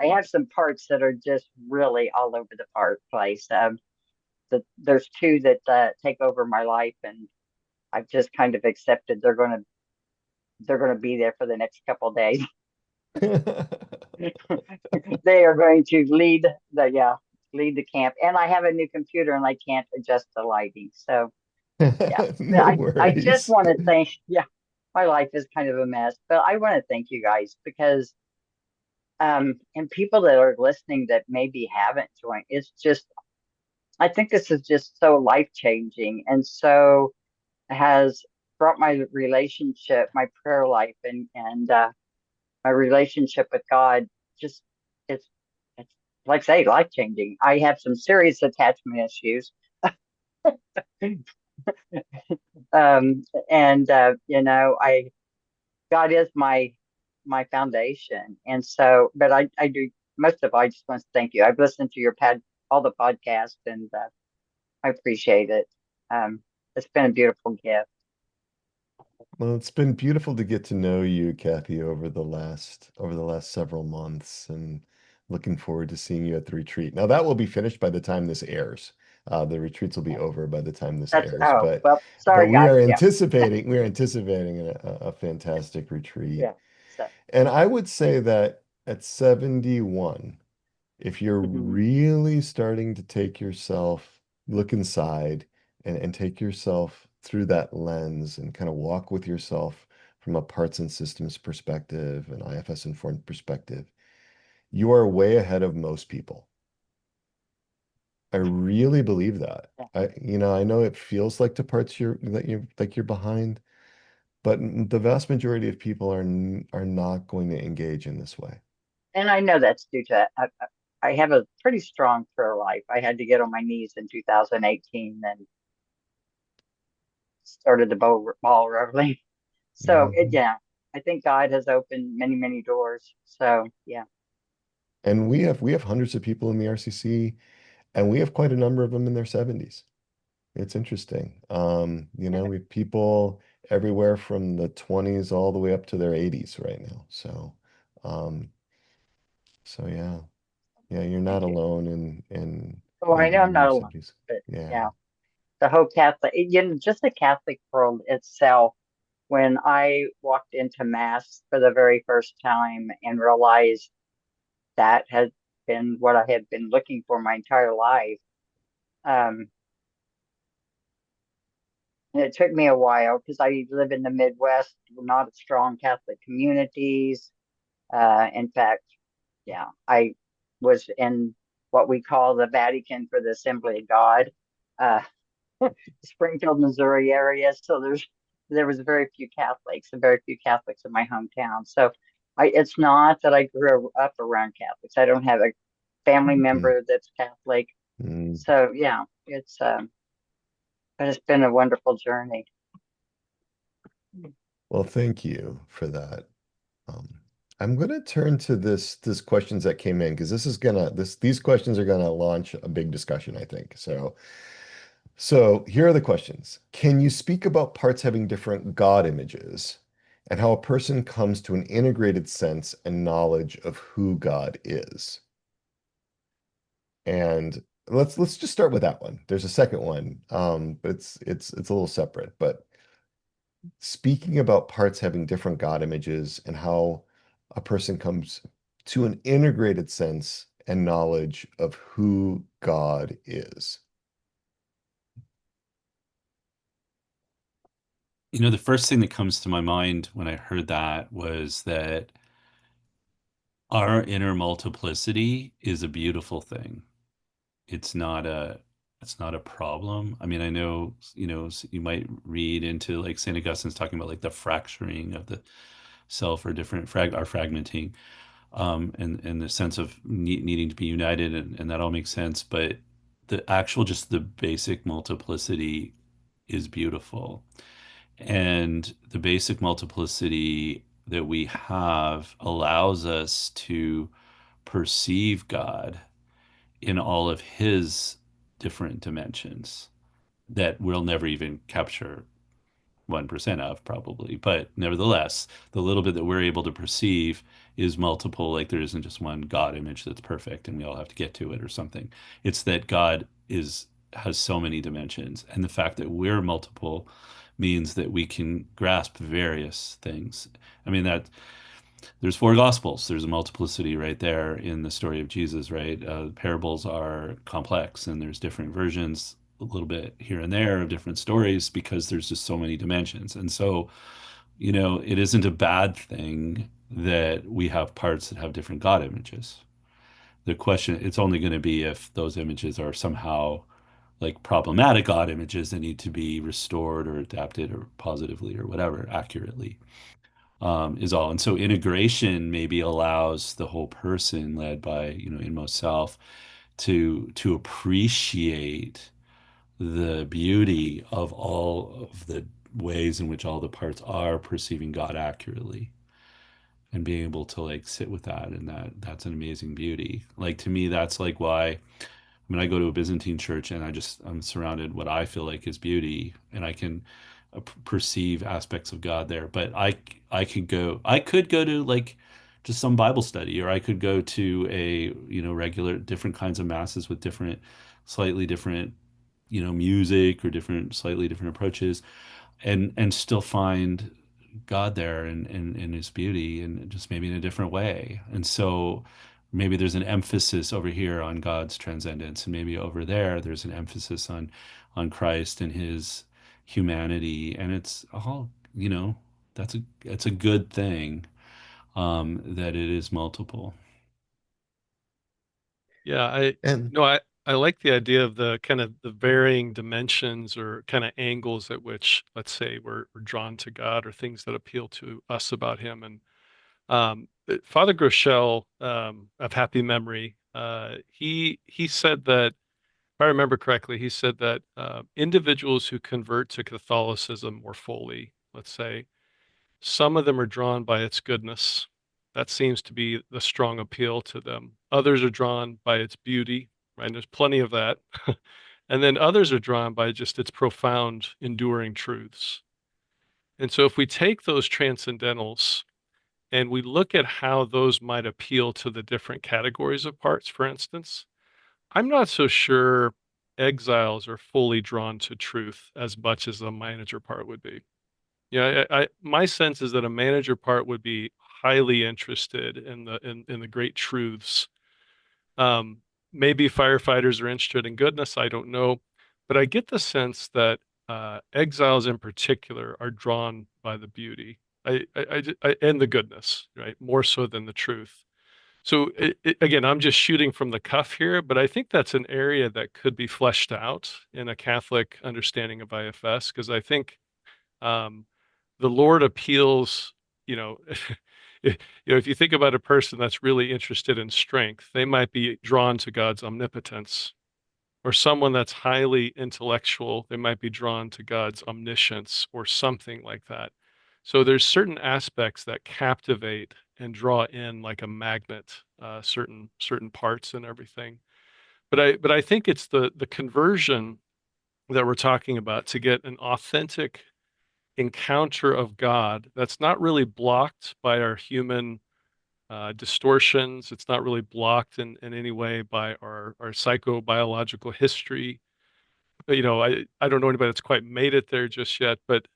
S6: have some parts that are just really all over the place. There's two that take over my life, and I've just kind of accepted they're going to be there for the next couple of days. They are going to lead the camp. And I have a new computer and I can't adjust the lighting. So yeah.
S1: No
S6: I just
S1: worries.
S6: want to thank, yeah, my life is kind of a mess, but I want to thank you guys because and people that are listening that maybe haven't joined, it's just I think this is just so life changing and so has brought my relationship, my prayer life and my relationship with God just it's it's like I say life changing. I have some serious attachment issues. And I God is my foundation. And so but I do most of I just want to thank you. I've listened to your all the podcasts and I appreciate it. Um it's been a beautiful gift.
S1: Well, it's been beautiful to get to know you, Cathy, over the last several months, and looking forward to seeing you at the retreat. Now that will be finished by the time this airs. The retreats will be over by the time this
S6: That's
S1: airs, but
S6: well,
S1: but
S6: sorry guys. Yeah.
S1: we are anticipating a fantastic retreat.
S6: Yeah. So
S1: And I would say that at 71, if you're
S6: mhm.
S1: really starting to look inside and take yourself through that lens and kind of walk with yourself from a parts and systems perspective, an IFS informed perspective, you are way ahead of most people. I really believe that.
S6: Yeah.
S1: I know it feels like the parts you're behind, but the vast majority of people are not going to engage in this way.
S6: And I know that's due to I have a pretty strong prayer life. I had to get on my knees in 2018 and started the ball rolling. So
S1: Mhm.
S6: yeah, I think God has opened many, many doors. So yeah.
S1: And we have hundreds of people in the RCC, and we have quite a number of them in their 70s. It's interesting. We have people everywhere from the 20s all the way up to their 80s right now. Um, so yeah. Yeah, you're not
S6: Thank you.
S1: alone in
S6: Oh, I know I'm
S1: being in
S6: not
S1: your
S6: alone,
S1: 70s.
S6: but
S1: Yeah.
S6: yeah, the whole Catholic, just the Catholic world itself. When I walked into Mass for the very first time and realized that had been what I had been looking for my entire life, um, and it took me a while because I live in the Midwest, not strong Catholic communities. In fact, yeah, I was in what we call the Vatican for the Assembly of God, uh, Springfield, Missouri area. So there was very few Catholics and very few Catholics in my hometown. So it's not that I grew up around Catholics. I don't have a family
S1: Mm,
S6: member that's Catholic.
S1: mm.
S6: So yeah, but it's been a wonderful journey.
S1: Well, thank you for that. Um, I'm going to turn to this questions that came in because these questions are gonna launch a big discussion, I think. So here are the questions. Can you speak about parts having different God images and how a person comes to an integrated sense and knowledge of who God is? And let's just start with that one. There's a second one, but it's a little separate. But speaking about parts having different God images and how a person comes to an integrated sense and knowledge of who God is.
S2: The first thing that comes to my mind when I heard that was that our inner multiplicity is a beautiful thing. It's not a it's not a problem. I mean, I know, you might read into like St. Augustine's talking about like the fracturing of the self or different our fragmenting, and the sense of needing to be united, and that all makes sense. But just the basic multiplicity is beautiful. And the basic multiplicity that we have allows us to perceive God in all of his different dimensions that we'll never even capture 1% of, probably. But nevertheless, the little bit that we're able to perceive is multiple. Like there isn't just one God image that's perfect and we all have to get to it or something. It's that God has so many dimensions. And the fact that we're multiple means that we can grasp various things. I mean, that there's four gospels. There's a multiplicity right there in the story of Jesus, right? Parables are complex, and there's different versions, a little bit here and there of different stories, because there's just so many dimensions. And so, it isn't a bad thing that we have parts that have different God images. The question, it's only going to be if those images are somehow like problematic God images that need to be restored or adapted or positively or whatever, accurately, is all. And so integration maybe allows the whole person, led by, inmost self, to appreciate the beauty of all of the ways in which all the parts are perceiving God accurately, and being able to like sit with that. And that's an amazing beauty. Like, to me, that's like why when I go to a Byzantine church and I'm surrounded what I feel like is beauty, and I can perceive aspects of God there. But I could go to like just some Bible study, or I could go to a, regular different kinds of masses with different, slightly different, music, or different, slightly different approaches, and still find God there, and his beauty, and just maybe in a different way. And so maybe there's an emphasis over here on God's transcendence, and maybe over there there's an emphasis on Christ and his humanity. And it's all, it's a good thing, that it is multiple.
S4: Yeah,
S1: And
S4: I like the idea of the kind of the varying dimensions or kind of angles at which, let's say, we're drawn to God, or things that appeal to us about him. And Father Groeschel, of happy memory, he said that, if I remember correctly, he said that individuals who convert to Catholicism more fully, let's say, some of them are drawn by its goodness. That seems to be the strong appeal to them. Others are drawn by its beauty, right? And there's plenty of that. And then others are drawn by just its profound, enduring truths. And so if we take those transcendentals and we look at how those might appeal to the different categories of parts, for instance, I'm not so sure exiles are fully drawn to truth as much as the manager part would be. Yeah, my sense is that a manager part would be highly interested in the great truths. Um, Maybe firefighters are interested in goodness. I don't know, but I get the sense that exiles in particular are drawn by the beauty, and the goodness, right? More so than the truth. So again, I'm just shooting from the cuff here, but I think that's an area that could be fleshed out in a Catholic understanding of IFS, because I think um, the Lord appeals, you know, if you think about a person that's really interested in strength, they might be drawn to God's omnipotence. Or someone that's highly intellectual, they might be drawn to God's omniscience or something like that. So there's certain aspects that captivate and draw in like a magnet, certain parts and everything. But I think it's the conversion that we're talking about to get an authentic encounter of God that's not really blocked by our human distortions. It's not really blocked in any way by our psychobiological history. I don't know anybody that's quite made it there just yet, but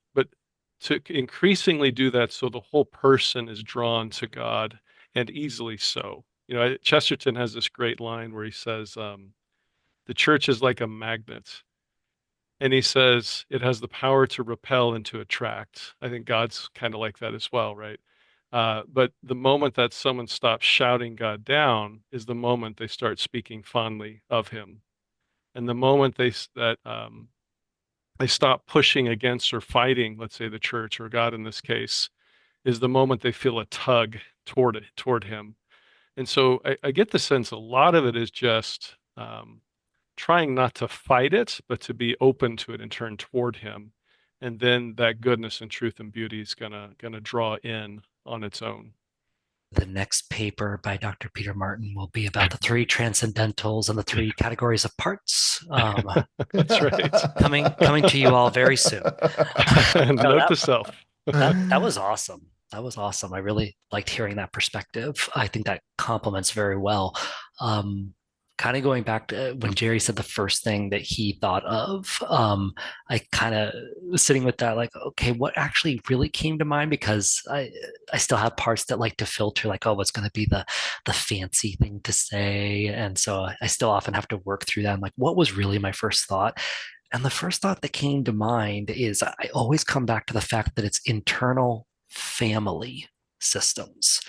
S4: to increasingly do that so the whole person is drawn to God, and easily so. Chesterton has this great line where he says, the church is like a magnet. And he says it has the power to repel and to attract. I think God's kind of like that as well, right? But the moment that someone stops shouting God down is the moment they start speaking fondly of him. And the moment they stop pushing against or fighting, let's say the church or God in this case, is the moment they feel a tug toward him. And so I get the sense a lot of it is just trying not to fight it, but to be open to it and turn toward him. And then that goodness and truth and beauty is gonna draw in on its own.
S3: The next paper by Dr. Peter Martin will be about the three transcendentals and the three categories of parts.
S4: That's right.
S3: Coming to you all very soon.
S4: Note to self.
S3: That was awesome. That was awesome. I really liked hearing that perspective. I think that complements very well. kind of going back to when Gerry said the first thing that he thought of, I kind of was sitting with that, like, okay, what actually really came to mind? Because I still have parts that like to filter, like, oh, what's going to be the fancy thing to say, and so I still often have to work through that. I'm like, what was really my first thought? And the first thought that came to mind is I always come back to the fact that it's internal family systems.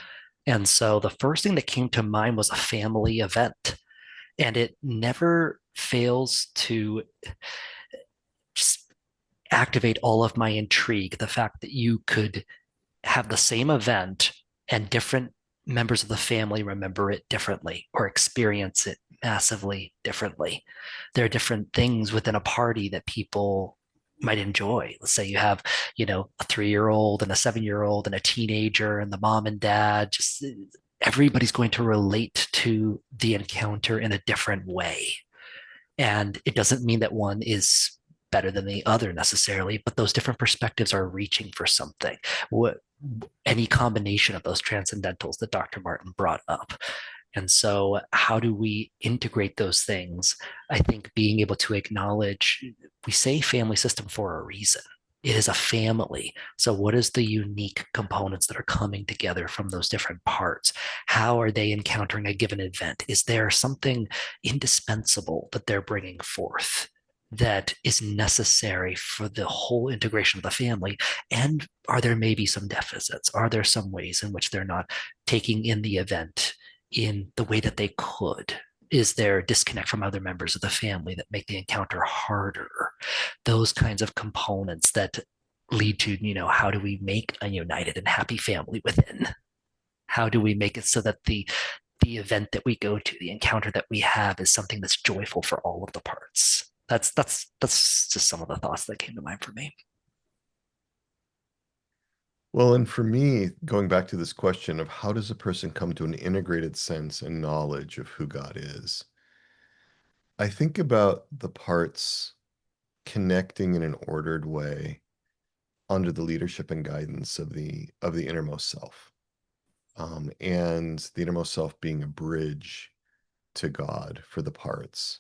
S3: And so the first thing that came to mind was a family event. And it never fails to just activate all of my intrigue. The fact that you could have the same event and different members of the family remember it differently or experience it massively differently. There are different things within a party that people might enjoy. Let's say you have, a 3-year-old and a 7-year-old and a teenager and the mom and dad, just everybody's going to relate to the encounter in a different way. And it doesn't mean that one is better than the other necessarily, but those different perspectives are reaching for something. Any combination of those transcendentals that Dr. Martin brought up. And so, how do we integrate those things? I think being able to acknowledge, we say family system for a reason. It is a family. So, what is the unique components that are coming together from those different parts? How are they encountering a given event? Is there something indispensable that they're bringing forth that is necessary for the whole integration of the family? And are there maybe some deficits? Are there some ways in which they're not taking in the event in the way that they could? Is there disconnect from other members of the family that make the encounter harder? Those kinds of components that lead to, how do we make a united and happy family within? How do we make it so that the event that we go to, the encounter that we have, is something that's joyful for all of the parts? That's just some of the thoughts that came to mind for me.
S1: Well, and for me, going back to this question of how does a person come to an integrated sense and knowledge of who God is, I think about the parts connecting in an ordered way under the leadership and guidance of the innermost self, and the innermost self being a bridge to God for the parts.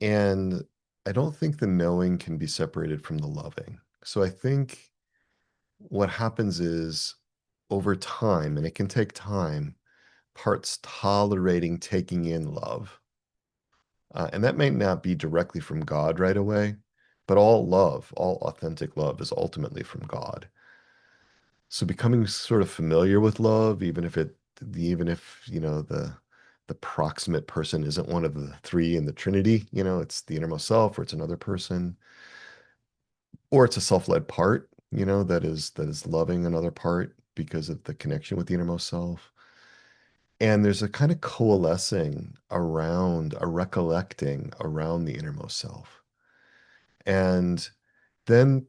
S1: And I don't think the knowing can be separated from the loving. So I think what happens is over time, and it can take time, parts tolerating taking in love. And that may not be directly from God right away, but all love, all authentic love is ultimately from God. So becoming sort of familiar with love, even if the proximate person isn't one of the three in the Trinity, it's the innermost self, or it's another person, or it's a self-led part, that is loving another part because of the connection with the innermost self. And there's a kind of coalescing around, a recollecting around the innermost self. And then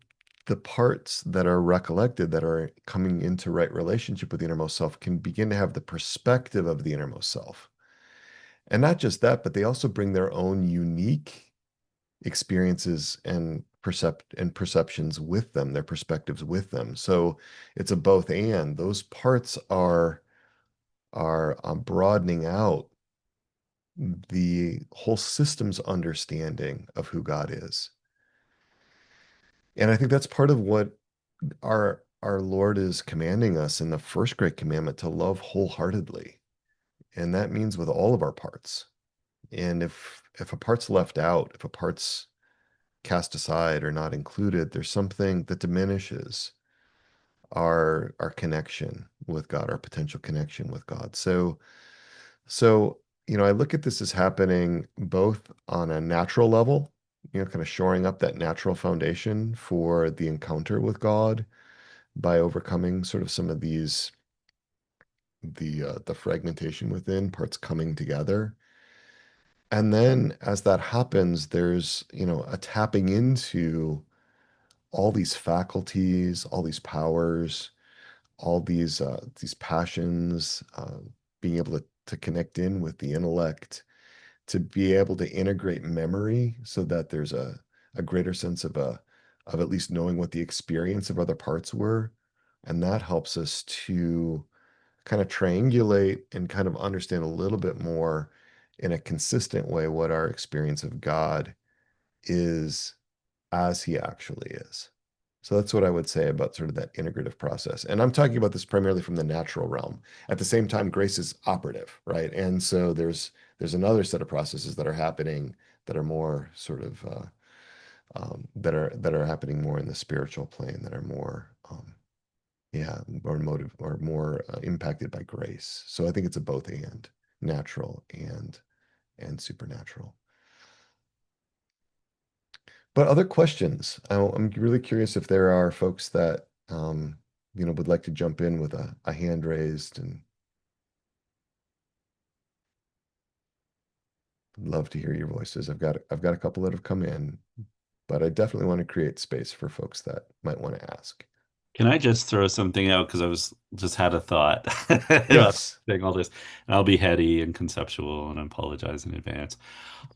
S1: the parts that are recollected, that are coming into right relationship with the innermost self, can begin to have the perspective of the innermost self. And not just that, but they also bring their own unique experiences and perceptions with them, their perspectives with them. So it's a both and. Those parts are broadening out the whole system's understanding of who God is. And I think that's part of what our Lord is commanding us in the first great commandment, to love wholeheartedly. And that means with all of our parts. And if a part's left out, if a part's cast aside or not included, there's something that diminishes our connection with God, our potential connection with God. So I look at this as happening both on a natural level, kind of shoring up that natural foundation for the encounter with God by overcoming sort of some of these the fragmentation within, parts coming together. And then as that happens, there's, a tapping into all these faculties, all these powers, all these passions, being able to connect in with the intellect, to be able to integrate memory so that there's a greater sense of at least knowing what the experience of other parts were. And that helps us to kind of triangulate and kind of understand a little bit more in a consistent way what our experience of God is as he actually is. So that's what I would say about sort of that integrative process. And I'm talking about this primarily from the natural realm. At the same time, grace is operative, right? And so there's another set of processes that are happening that are more sort of that are happening more in the spiritual plane, that are more more motive or more impacted by grace. So I think it's a both and, natural and supernatural. But other questions? I'm really curious if there are folks that would like to jump in with a hand raised, and love to hear your voices. I've got a couple that have come in, but I definitely want to create space for folks that might want to ask.
S2: Can I just throw something out because I just had a thought about
S1: Yes.
S2: saying all this, and I'll be heady and conceptual, and I apologize in advance.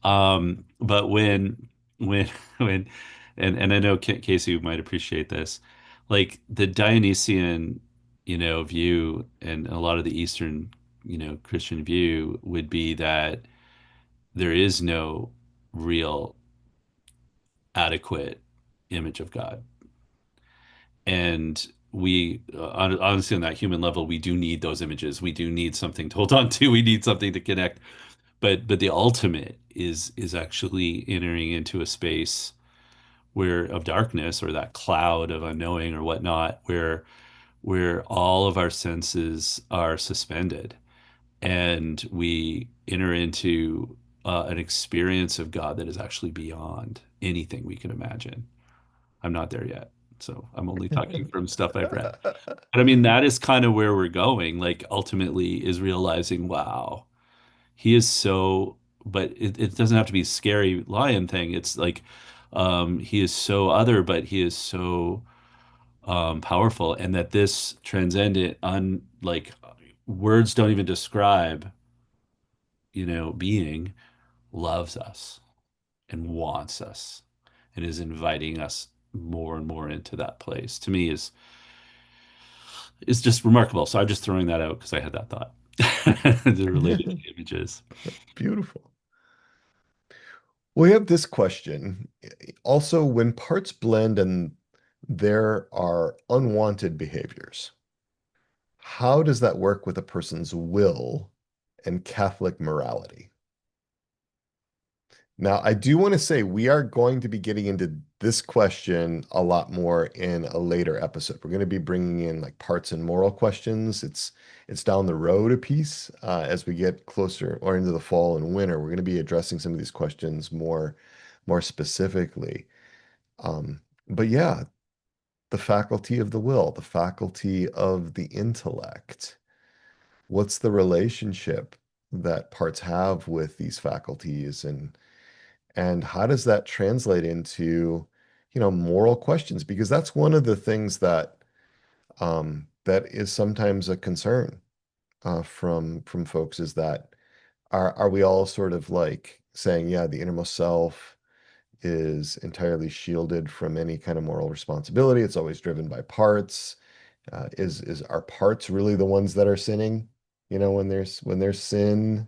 S2: But when when and I know Casey might appreciate this, like the Dionysian, view, and a lot of the Eastern, Christian view would be that there is no real adequate image of God. And we honestly, on that human level, we do need those images. We do need something to hold on to. We need something to connect. But the ultimate is actually entering into a space where of darkness, or that cloud of unknowing or whatnot, where all of our senses are suspended, and we enter into an experience of God that is actually beyond anything we can imagine. I'm not there yet, so I'm only talking from stuff I've read. But I mean, that is kind of where we're going. Like, ultimately, is realizing, wow, he is so. But it doesn't have to be a scary lion thing. It's like he is so other, but he is so powerful, and that this transcendent, like words don't even describe, being, loves us and wants us and is inviting us more and more into that place. To me, is just remarkable. So I'm just throwing that out because I had that thought. They're related to images.
S1: Beautiful. We have this question. Also, when parts blend and there are unwanted behaviors, how does that work with a person's will and Catholic morality? Now, I do want to say we are going to be getting into this question a lot more in a later episode. We're going to be bringing in like parts and moral questions. It's down the road a piece as we get closer or into the fall and winter. We're going to be addressing some of these questions more specifically. But yeah, the faculty of the will, the faculty of the intellect. What's the relationship that parts have with these faculties, and how does that translate into, moral questions? Because that's one of the things that is sometimes a concern from folks, is that are we all sort of like saying, yeah, the innermost self is entirely shielded from any kind of moral responsibility. It's always driven by parts. Is our parts really the ones that are sinning? When there's sin,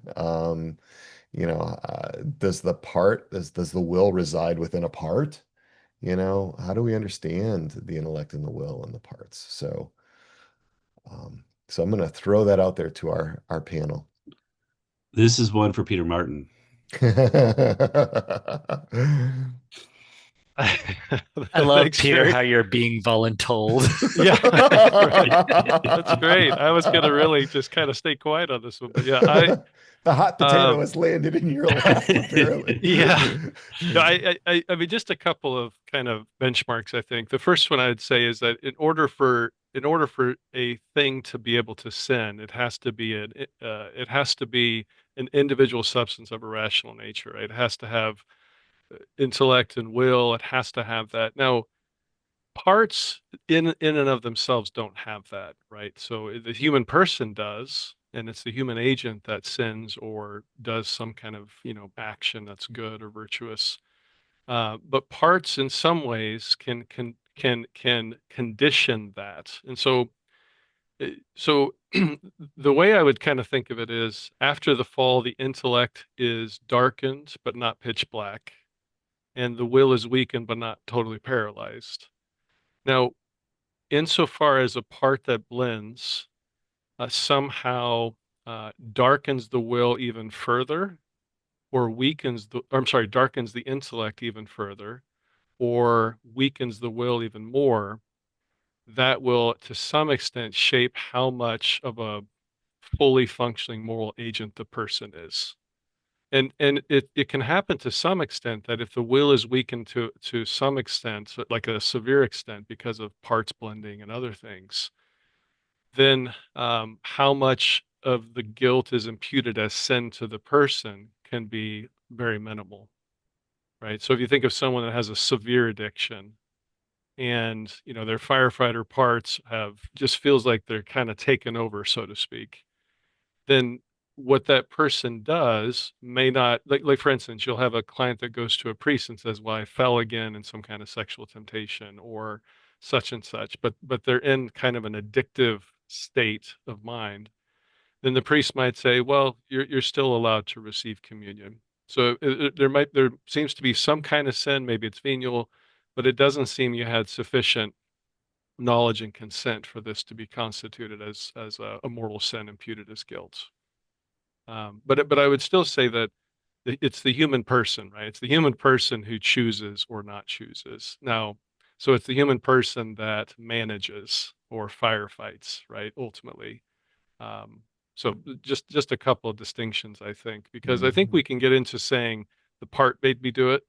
S1: does the will reside within a part? How do we understand the intellect and the will and the parts? So I'm going to throw that out there to our panel.
S2: This is one for Peter Martin.
S3: I love,
S4: Thanks,
S3: Peter,
S4: Gerry.
S3: how you're being voluntold.
S4: Yeah, that's great. I was gonna really just kind of stay quiet on this one, but yeah,
S1: The hot potato has landed in your lap, apparently.
S4: yeah. No, I mean, just a couple of kind of benchmarks, I think. The first one I'd say is that in order for a thing to be able to sin, it has to be an individual substance of a rational nature, right? It has to have intellect and will. It has to have that. Now, parts in and of themselves don't have that, right? So the human person does, and it's the human agent that sins or does some kind of, action that's good or virtuous. But parts in some ways can condition that. And so So the way I would kind of think of it is after the fall, the intellect is darkened, but not pitch black, and the will is weakened, but not totally paralyzed. Now, insofar as a part that blends somehow darkens the will even further, or darkens the intellect even further, or weakens the will even more, that will, to some extent, shape how much of a fully functioning moral agent the person is. And it can happen to some extent that if the will is weakened to some extent, like a severe extent because of parts blending and other things, then how much of the guilt is imputed as sin to the person can be very minimal, right? So if you think of someone that has a severe addiction and their firefighter parts have just feels like they're kind of taken over, so to speak, then what that person does may not like for instance, you'll have a client that goes to a priest and says, well, I fell again in some kind of sexual temptation or such and such, but they're in kind of an addictive state of mind. Then the priest might say, well, you're still allowed to receive communion. So there seems to be some kind of sin, maybe it's venial, but it doesn't seem you had sufficient knowledge and consent for this to be constituted as a mortal sin imputed as guilt. But I would still say that it's the human person, right? It's the human person who chooses or not chooses. Now, so it's the human person that manages or firefights, right? Ultimately. Um, so just a couple of distinctions, I think, because I think we can get into saying the part made me do it,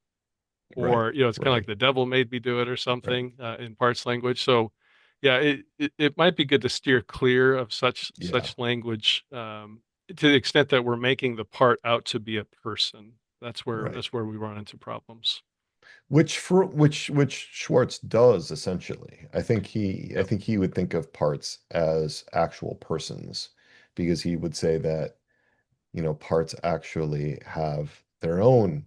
S4: or
S1: Right.
S4: it's kind of like the devil made me do it or something in parts language. So yeah, it might be good to steer clear of such
S1: Yeah.
S4: language to the extent that we're making the part out to be a person. That's where
S1: Right.
S4: we run into problems.
S1: Which Schwartz does essentially. I think
S4: Yep.
S1: he would think of parts as actual persons because he would say that, parts actually have their own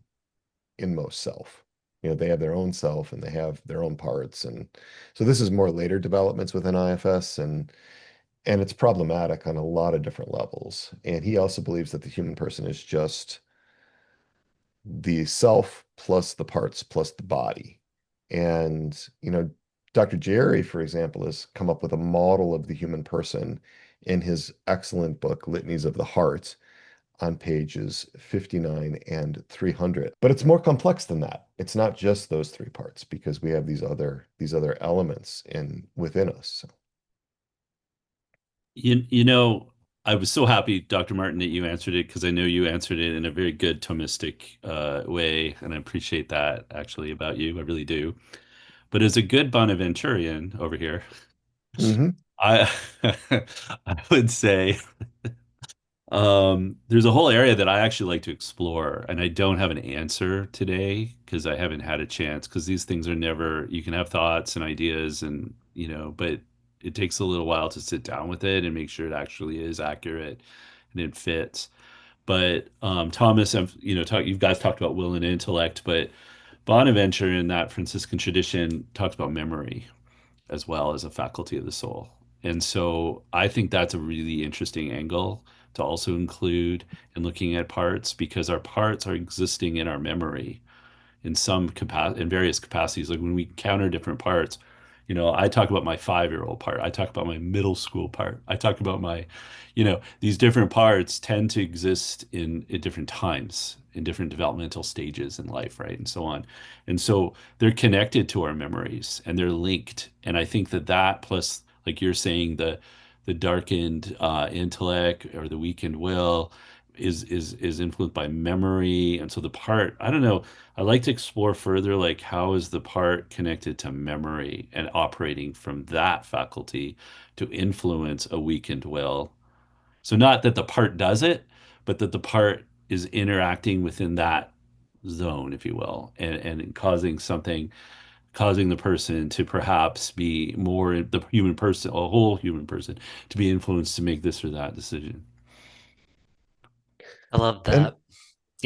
S1: inmost self. They have their own self and they have their own parts. And so this is more later developments within IFS, and it's problematic on a lot of different levels. And he also believes that the human person is just the self plus the parts plus the body. And, Dr. Gerry, for example, has come up with a model of the human person in his excellent book, Litanies of the Heart, on pages 59 and 300. But it's more complex than that. It's not just those three parts because we have these other elements within us. So.
S2: I was so happy, Dr. Martin, that you answered it because I know you answered it in a very good Thomistic way, and I appreciate that actually about you. I really do. But as a good Bonaventurian over here,
S1: Mhm.
S2: I I would say there's a whole area that I actually like to explore, and I don't have an answer today because I haven't had a chance. Because these things are never, you can have thoughts and ideas, and but it takes a little while to sit down with it and make sure it actually is accurate and it fits. But Thomas, you guys talked about will and intellect, but Bonaventure in that Franciscan tradition talks about memory as well as a faculty of the soul. And so I think that's a really interesting angle to also include in looking at parts because our parts are existing in our memory in various capacities. Like when we encounter different parts, I talk about my 5-year-old part. I talk about my middle school part. I talk about my, these different parts tend to exist at different times, in different developmental stages in life, right? And so on. And so they're connected to our memories and they're linked. And I think that plus, like you're saying, the darkened intellect or the weakened will is influenced by memory. And so the part, I don't know, I like to explore further, like how is the part connected to memory and operating from that faculty to influence a weakened will. So not that the part does it, but that the part is interacting within that zone, if you will, and causing the person to perhaps be more the human person, a whole human person, to be influenced to make this or that decision.
S3: I love
S1: And
S3: that.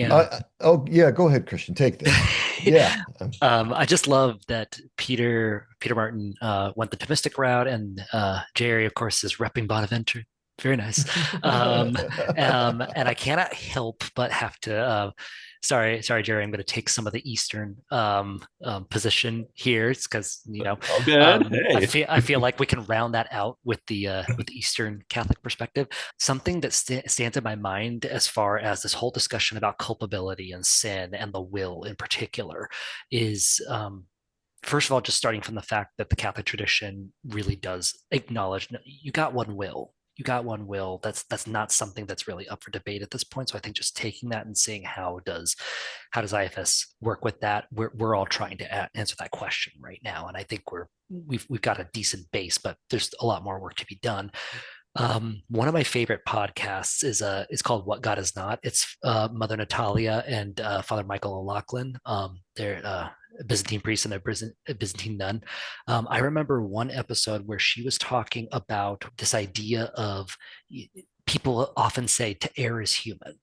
S3: Yeah.
S1: Oh, yeah, go ahead, Christian, take this. Yeah.
S3: I just love that Peter Martin went the Thomistic route, and Gerry, of course, is repping Bonaventure. Very nice. And I cannot help but have to. Sorry, Gerry. I'm going to take some of the Eastern position here. It's because
S2: Oh, good. Hey.
S3: I feel like we can round that out with the Eastern Catholic perspective. Something that stands in my mind as far as this whole discussion about culpability and sin and the will in particular is first of all, just starting from the fact that the Catholic tradition really does acknowledge you got one will. You got one will. That's not something that's really up for debate at this point. So I think just taking that and seeing how does IFS work with that, we're all trying to answer that question right now, and I think we've got a decent base, but there's a lot more work to be done. One of my favorite podcasts is called What God Is Not. It's Mother Natalia and Father Michael O'Loughlin. They're a Byzantine priest and a Byzantine nun. I remember one episode where she was talking about this idea of people often say to err is human,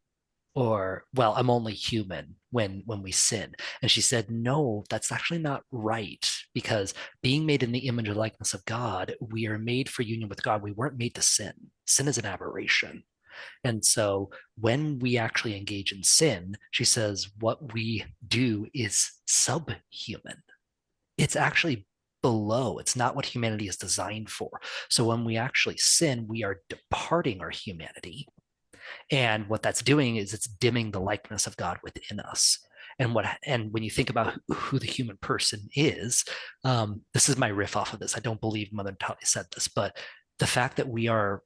S3: or well, I'm only human when we sin. And she said, no, that's actually not right, because being made in the image and likeness of God, we are made for union with God. We weren't made to sin. Sin is an aberration. And so when we actually engage in sin, she says what we do is subhuman. It's actually below. It's not what humanity is designed for. So when we actually sin, we are departing our humanity, and what that's doing is it's dimming the likeness of God within us. And when you think about who the human person is, this is my riff off of this. I don't believe Mother Natalia said this, but the fact that we are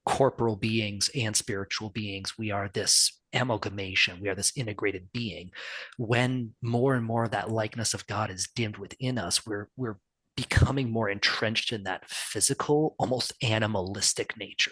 S3: corporal beings and spiritual beings, we are this amalgamation, we are this integrated being. When more and more of that likeness of God is dimmed within us, we're becoming more entrenched in that physical, almost animalistic nature.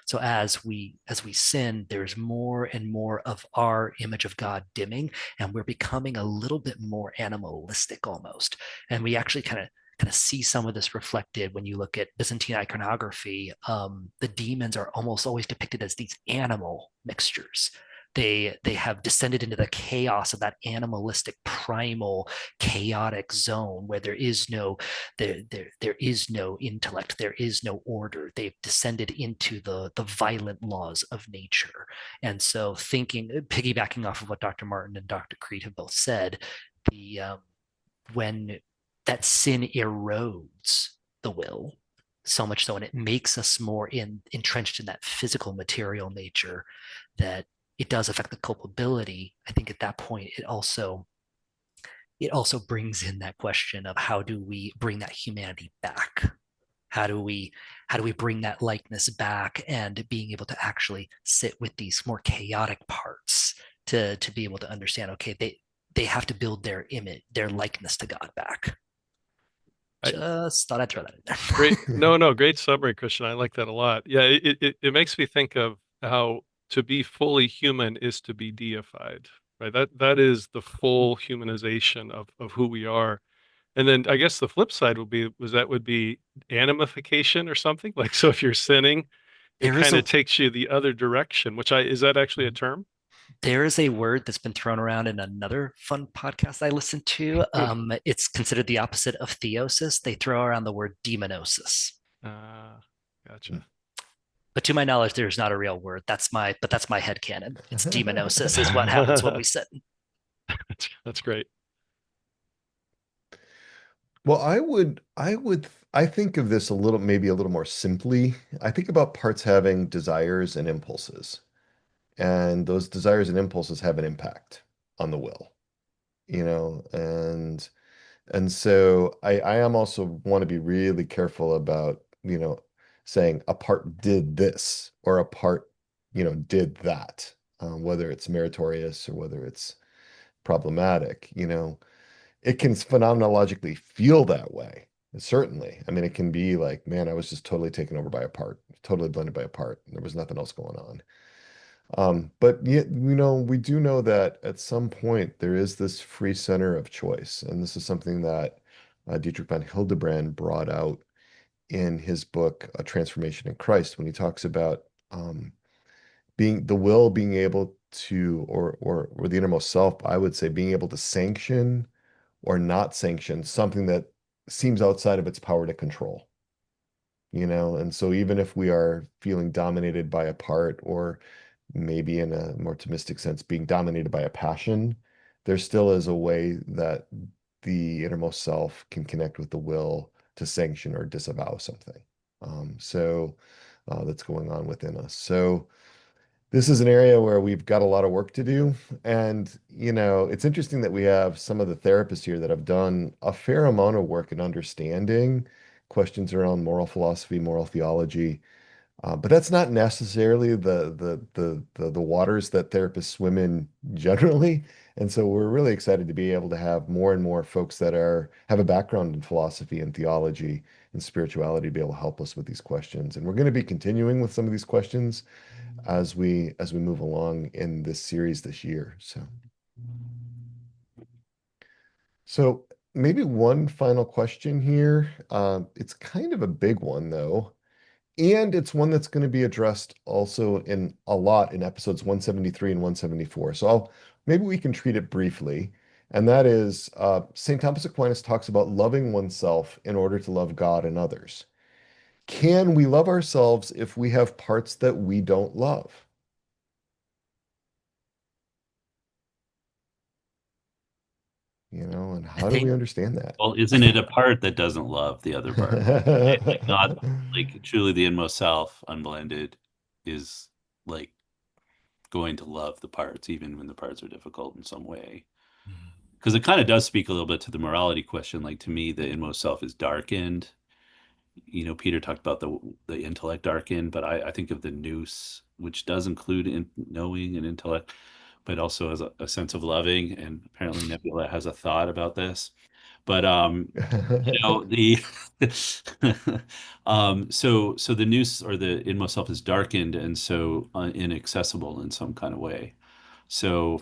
S3: So as we sin, there's more and more of our image of God dimming, and we're becoming a little bit more animalistic almost. And we actually kind of see some of this reflected when you look at Byzantine iconography. The demons are almost always depicted as these animal mixtures. They have descended into the chaos of that animalistic, primal, chaotic zone where there is no intellect, there is no order. They've descended into the violent laws of nature. And so, piggybacking off of what Dr. Martin and Dr. Crete have both said, when that sin erodes the will so much so, and it makes us more entrenched in that physical material nature, that it does affect the culpability. I think at that point it also brings in that question of how do we bring that humanity back? How do we bring that likeness back, and being able to actually sit with these more chaotic parts to be able to understand, okay, they have to build their image, their likeness to God back. Just thought I'd throw that in there.
S4: Great. No, great summary, Christian. I like that a lot. Yeah, it makes me think of how to be fully human is to be deified, right? That is the full humanization of who we are. And then I guess the flip side would be animification or something. Like, so if you're sinning, it kind of takes you the other direction, is that actually a term?
S3: There is a word that's been thrown around in another fun podcast I listened to. It's considered the opposite of theosis. They throw around the word demonosis.
S4: Gotcha.
S3: But to my knowledge, there's not a real word. That's my headcanon. It's demonosis is what happens when we sin.
S4: That's great.
S1: Well, I think of this maybe a little more simply. I think about parts having desires and impulses, and those desires and impulses have an impact on the will, and so I am also want to be really careful about, saying a part did this or a part, did that, whether it's meritorious or whether it's problematic, it can phenomenologically feel that way. Certainly. I mean, it can be like, man, I was just totally taken over by a part, totally blended by a part. And there was nothing else going on. But yet, we do know that at some point there is this free center of choice. And this is something that Dietrich von Hildebrand brought out in his book, A Transformation in Christ, when he talks about being able to, or the innermost self, I would say being able to sanction or not sanction something that seems outside of its power to control. And so even if we are feeling dominated by a part, or maybe in a more optimistic sense, being dominated by a passion, there still is a way that the innermost self can connect with the will to sanction or disavow something. So that's going on within us. So this is an area where we've got a lot of work to do. And, it's interesting that we have some of the therapists here that have done a fair amount of work in understanding questions around moral philosophy, moral theology. But that's not necessarily the waters that therapists swim in generally. And so we're really excited to be able to have more and more folks that have a background in philosophy and theology and spirituality to be able to help us with these questions. And we're going to be continuing with some of these questions as we move along in this series this year. So maybe one final question here. It's kind of a big one though. And it's one that's going to be addressed also in a lot in episodes 173 and 174. So maybe we can treat it briefly. And that is St. Thomas Aquinas talks about loving oneself in order to love God and others. Can we love ourselves if we have parts that we don't love? And how do we understand that?
S2: Well, isn't it a part that doesn't love the other part? Right? Like not like truly the inmost self, unblended, is like going to love the parts, even when the parts are difficult in some way. Because it kind of does speak a little bit to the morality question. Like to me, the inmost self is darkened. Peter talked about the intellect darkened, but I think of the nous, which does include knowing and intellect, but also as a sense of loving. And apparently Nebula has a thought about this. But the so the nous or the inmost self is darkened and so inaccessible in some kind of way. So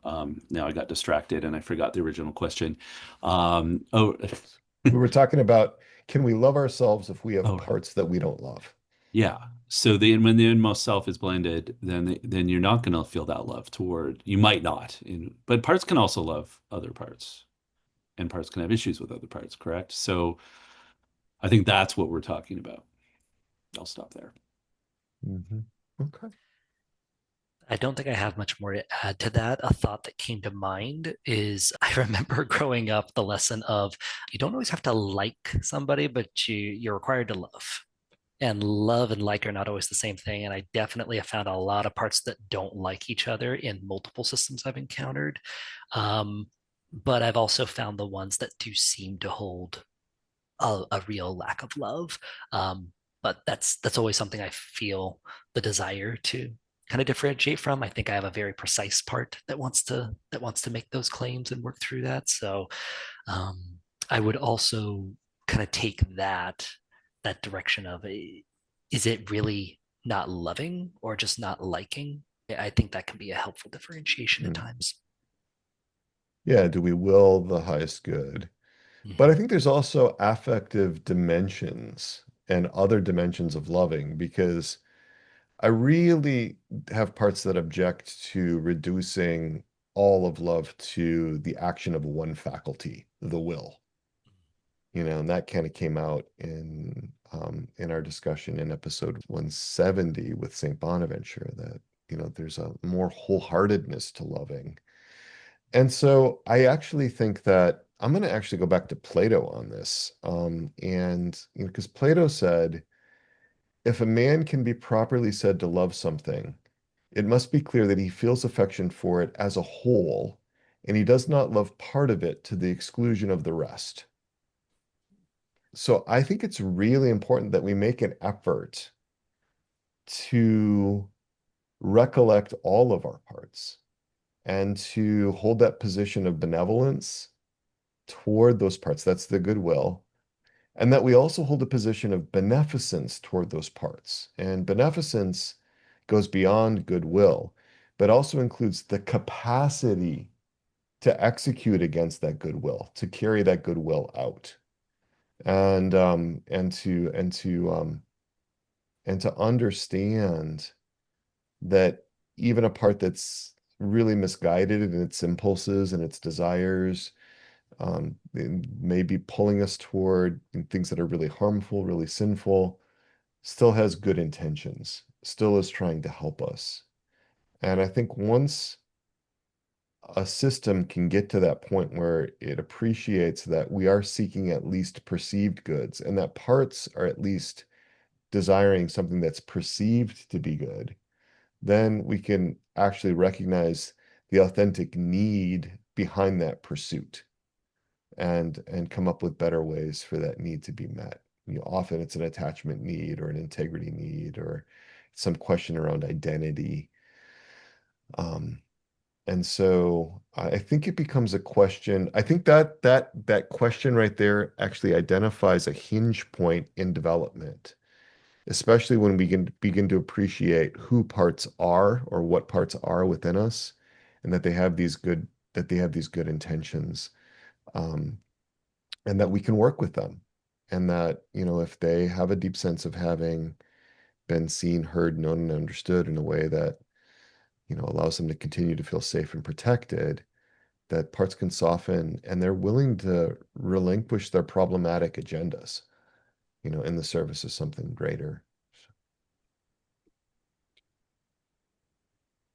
S2: now I got distracted and I forgot the original question.
S1: We were talking about, can we love ourselves if we have
S2: Oh.
S1: parts that we don't love?
S2: Yeah. So when the inmost self is blended, then you're not going to feel that love toward. You might not, but parts can also love other parts, and parts can have issues with other parts. Correct. So I think that's what we're talking about. I'll stop there.
S1: Okay.
S3: I don't think I have much more to add to that. A thought that came to mind is I remember growing up the lesson of you don't always have to like somebody, but you're required to love. And love and like are not always the same thing. And I definitely have found a lot of parts that don't like each other in multiple systems I've encountered. But I've also found the ones that do seem to hold a real lack of love. But that's always something I feel the desire to kind of differentiate from. I think I have a very precise part that wants to make those claims and work through that. So I would also kind of take that direction of is it really not loving or just not liking? I think that can be a helpful differentiation at times.
S1: Yeah, do we will the highest good? But I think there's also affective dimensions and other dimensions of loving, because I really have parts that object to reducing all of love to the action of one faculty, the will. And that kind of came out in our discussion in episode 170 with St. Bonaventure, that there's a more wholeheartedness to loving. And so I actually think that I'm going to actually go back to Plato on this. And because Plato said, if a man can be properly said to love something, it must be clear that he feels affection for it as a whole, and he does not love part of it to the exclusion of the rest. So I think it's really important that we make an effort to recollect all of our parts and to hold that position of benevolence toward those parts. That's the goodwill. And that we also hold a position of beneficence toward those parts. And beneficence goes beyond goodwill, but also includes the capacity to execute against that goodwill, to carry that goodwill out, and to understand that even a part that's really misguided in its impulses and its desires, it may be pulling us toward things that are really harmful, really sinful, still has good intentions, still is trying to help us. And I think once a system can get to that point where it appreciates that we are seeking at least perceived goods and that parts are at least desiring something that's perceived to be good, then we can actually recognize the authentic need behind that pursuit and come up with better ways for that need to be met. Often it's an attachment need or an integrity need or some question around identity. And so I think it becomes a question. I think that question right there actually identifies a hinge point in development, especially when we can begin to appreciate who parts are or what parts are within us, and that they have these good intentions, and that we can work with them, and that if they have a deep sense of having been seen, heard, known, and understood in a way that allows them to continue to feel safe and protected, that parts can soften and they're willing to relinquish their problematic agendas, in the service of something greater.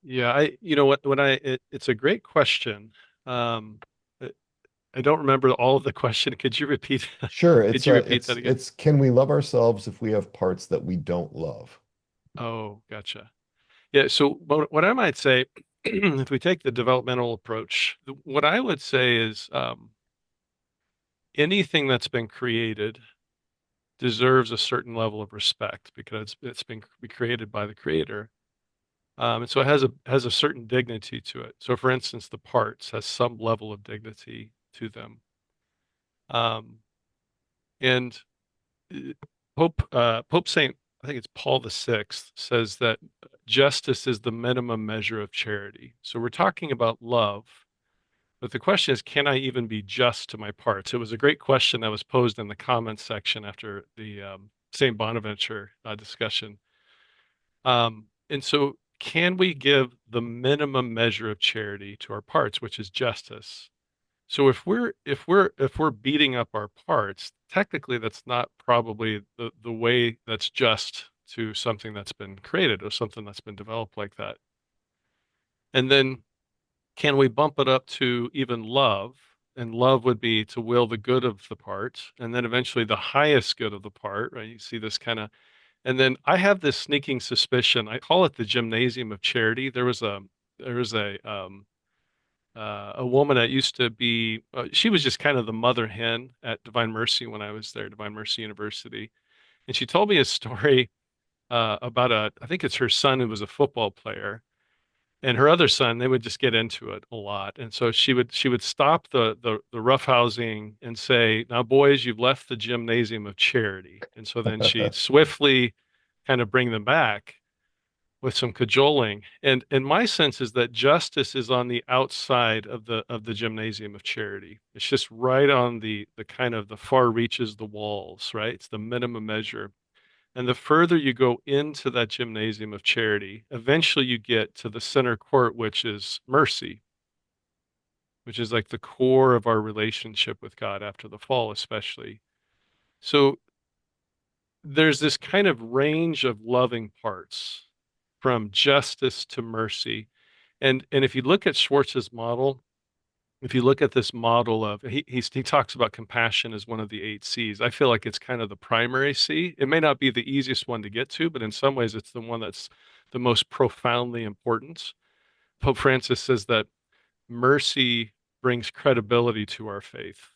S4: Yeah, it's a great question. Um, I I don't remember all of the question. Could you repeat?
S1: Sure,
S4: Could you repeat that again?
S1: it's can we love ourselves if we have parts that we don't love?
S4: Oh, gotcha. Yeah, so what I might say, if we take the developmental approach, what I would say is anything that's been created deserves a certain level of respect because it's been created by the creator. And so it has a certain dignity to it. So for instance, the parts has some level of dignity to them. Um, and Pope Saint, I think it's Paul VI, says that justice is the minimum measure of charity. So we're talking about love, but the question is, can I even be just to my parts? It was a great question that was posed in the comments section after the Saint Bonaventure discussion. And so, can we give the minimum measure of charity to our parts, which is justice? So if we're beating up our parts, technically that's not probably the way that's just to something that's been created or something that's been developed like that. And then can we bump it up to even love? And love would be to will the good of the part, and then eventually the highest good of the part, right? You see this kind of, and then I have this sneaking suspicion. I call it the gymnasium of charity. There was a woman that used to be, she was just kind of the mother hen at Divine Mercy when I was there, Divine Mercy University. And she told me a story about I think it's her son who was a football player. And her other son, they would just get into it a lot. And so she would stop the roughhousing and say, "Now, boys, you've left the gymnasium of charity." And so then she'd swiftly kind of bring them back with some cajoling. And my sense is that justice is on the outside of the gymnasium of charity. It's just right on the kind of the far reaches, the walls, right? It's the minimum measure. And the further you go into that gymnasium of charity, eventually you get to the center court, which is mercy, which is like the core of our relationship with God after the fall, especially. So there's this kind of range of loving parts from justice to mercy. And if you look at Schwartz's model, if you look at this model of he talks about compassion as one of the 8 C's. I feel like it's kind of the primary C. It may not be the easiest one to get to, but in some ways it's the one that's the most profoundly important. Pope Francis says that mercy brings credibility to our faith.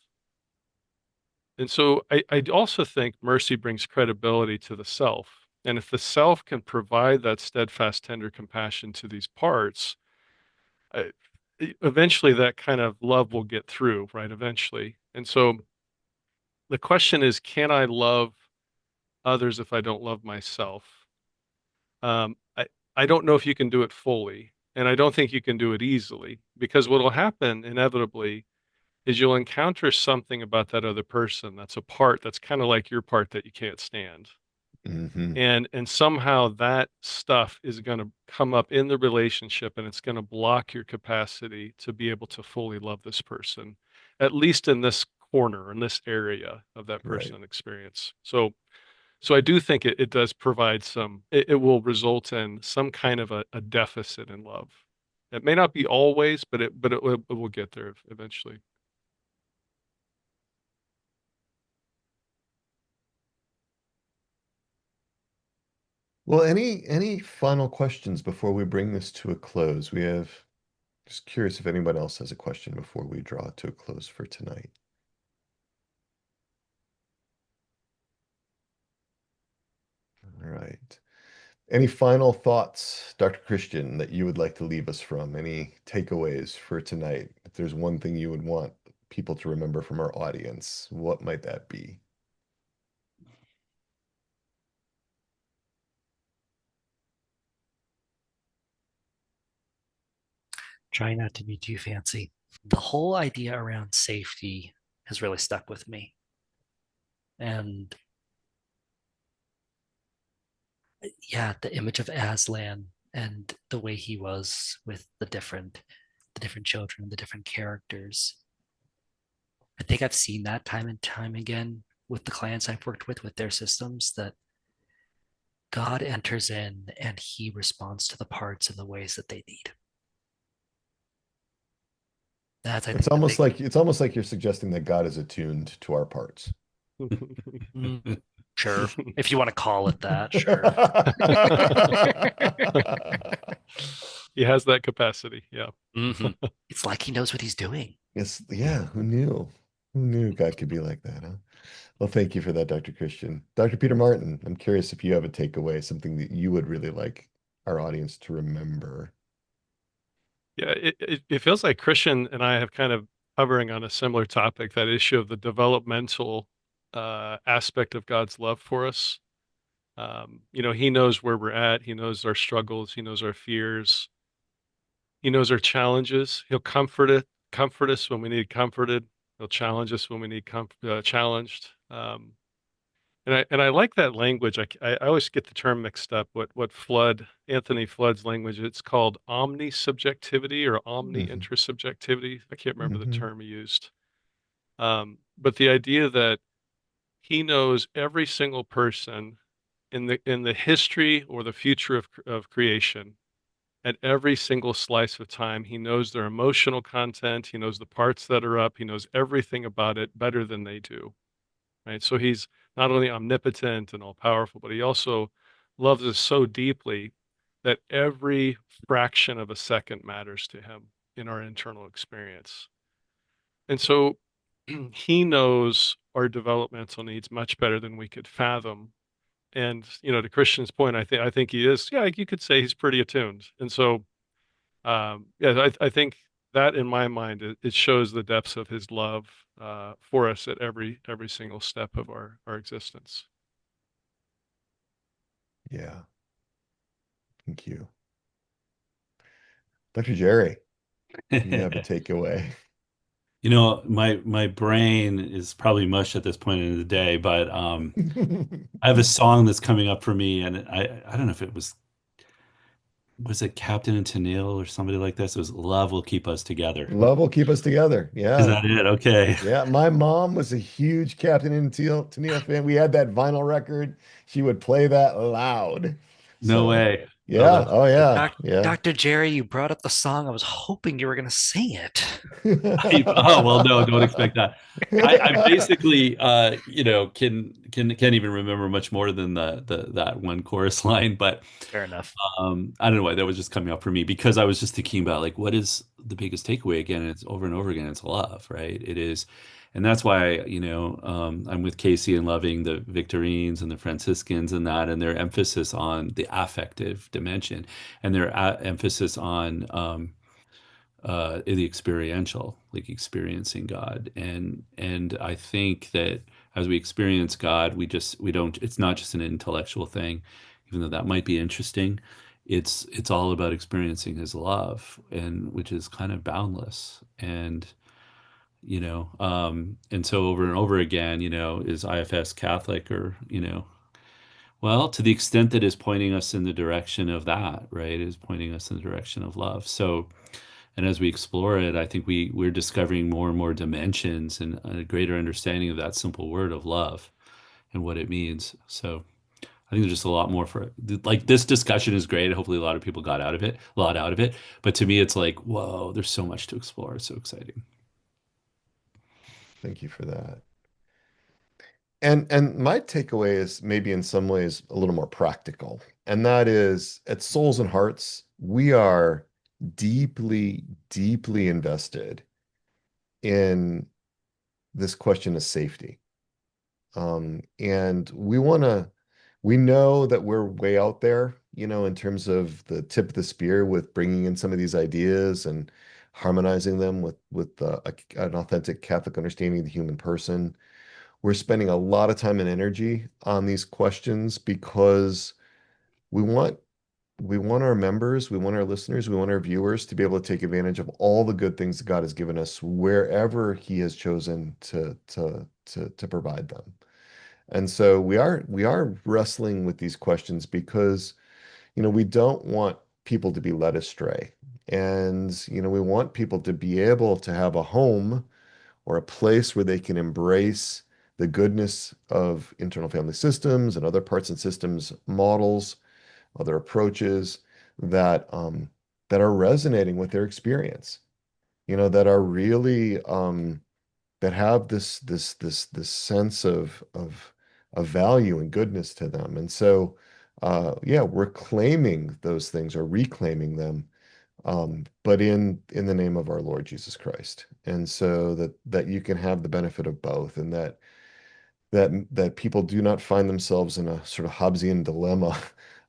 S4: And so I also think mercy brings credibility to the self. And if the self can provide that steadfast, tender compassion to these parts, I, eventually that kind of love will get through, right? Eventually. And so the question is, can I love others if I don't love myself? Um, I, I don't know if you can do it fully, and I don't think you can do it easily because what will happen inevitably is you'll encounter something about that other person that's a part that's kind of like your part that you can't stand.
S1: Mm-hmm.
S4: And somehow that stuff is going to come up in the relationship, and it's going to block your capacity to be able to fully love this person, at least in this corner, in this area of that person
S1: Right.
S4: and experience. So I do think it does provide it will result in some kind of a deficit in love. It may not be always, but it will get there eventually.
S1: Well, any final questions before we bring this to a close? We have just curious if anyone else has a question before we draw it to a close for tonight. All right. Any final thoughts, Dr. Christian, that you would like to leave us from? Any takeaways for tonight? If there's one thing you would want people to remember from our audience, what might that be?
S3: Try not to be too fancy. The whole idea around safety has really stuck with me. And yeah, the image of Aslan and the way he was with the different children, the different characters. I think I've seen that time and time again with the clients I've worked with their systems, that God enters in and he responds to the parts in the ways that they need. That's, I
S1: It's
S3: think,
S1: almost like you're suggesting that God is attuned to our parts.
S3: Sure. If you want to call it that, sure.
S4: He has that capacity. Yeah.
S3: Mm-hmm. It's like he knows what he's doing.
S1: Yes, yeah, who knew? Who knew God could be like that, huh? Well, thank you for that, Dr. Christian. Dr. Peter Martin, I'm curious if you have a takeaway, something that you would really like our audience to remember.
S4: Yeah, it feels like Christian and I have kind of hovering on a similar topic, that issue of the developmental aspect of God's love for us. He knows where we're at. He knows our struggles. He knows our fears. He knows our challenges. He'll comfort us when we need comforted. He'll challenge us when we need challenged. And I like that language. I always get the term mixed up. What Anthony Flood's language, it's called omnisubjectivity or
S1: Mhm.
S4: omni-intersubjectivity. I can't remember the
S1: Mhm.
S4: term he used. But the idea that he knows every single person in the history or the future of creation at every single slice of time. He knows their emotional content. He knows the parts that are up. He knows everything about it better than they do. Right. So he's not only omnipotent and all powerful, but he also loves us so deeply that every fraction of a second matters to him in our internal experience. And so he knows our developmental needs much better than we could fathom. And, to Christian's point, I think he is, yeah, you could say he's pretty attuned. And so, yeah, I think that in my mind, it shows the depths of his love for us at every single step of our existence.
S1: Yeah, thank you. Dr. Gerry, do you have a takeaway?
S2: My brain is probably mush at this point in the day, but I have a song that's coming up for me, and I don't know if it was it Captain and Tennille or somebody like this. It was "Love Will Keep Us Together."
S1: Love will keep us together.
S2: Is
S1: Yeah.
S2: that it? Okay.
S1: Yeah, my mom was a huge Captain and Tennille fan. We had that vinyl record. She would play that loud.
S2: No
S1: So,
S2: way. Oh,
S1: yeah. Oh, yeah. Yeah.
S3: Dr. Gerry, you brought up the song. I was hoping you were going to sing it.
S2: Oh well, no, don't expect that. I basically, can't even remember much more than that one chorus line, but
S3: Fair enough.
S2: I don't know why that was just coming up for me, because I was just thinking about, like, what is the biggest takeaway again? And it's over and over again. It's love, right? It is. And that's why, I'm with Casey and loving the Victorines and the Franciscans and that, and their emphasis on the affective dimension and their emphasis on the experiential, like experiencing God. And I think that as we experience God, we don't, it's not just an intellectual thing, even though that might be interesting. It's all about experiencing his love, and which is kind of boundless. And so over and over again, is IFS Catholic, or Well, to the extent that is pointing us in the direction of that, right, is pointing us in the direction of love. So, and as we explore it, I think we're discovering more and more dimensions and a greater understanding of that simple word of love and what it means. So I think there's just a lot more for it. Like, this discussion is great. Hopefully a lot of people got out of it, a lot out of it. But to me, it's like, whoa, there's so much to explore. It's so exciting.
S1: Thank you for that. And my takeaway is maybe in some ways a little more practical. And that is at Souls and Hearts, we are deeply, deeply invested in this question of safety. And we know that we're way out there, in terms of the tip of the spear with bringing in some of these ideas and harmonizing them with an authentic Catholic understanding of the human person. We're spending a lot of time and energy on these questions because we want we want our members, we want our listeners, we want our viewers to be able to take advantage of all the good things that God has given us wherever He has chosen to provide them. And so we are wrestling with these questions because we don't want people to be led astray. And we want people to be able to have a home or a place where they can embrace the goodness of internal family systems and other parts and systems models, other approaches that are resonating with their experience, that are really that have this sense of value and goodness to them. And so yeah, we're claiming those things or reclaiming them, but in the name of our Lord Jesus Christ. And so that you can have the benefit of both, and that people do not find themselves in a sort of Hobbesian dilemma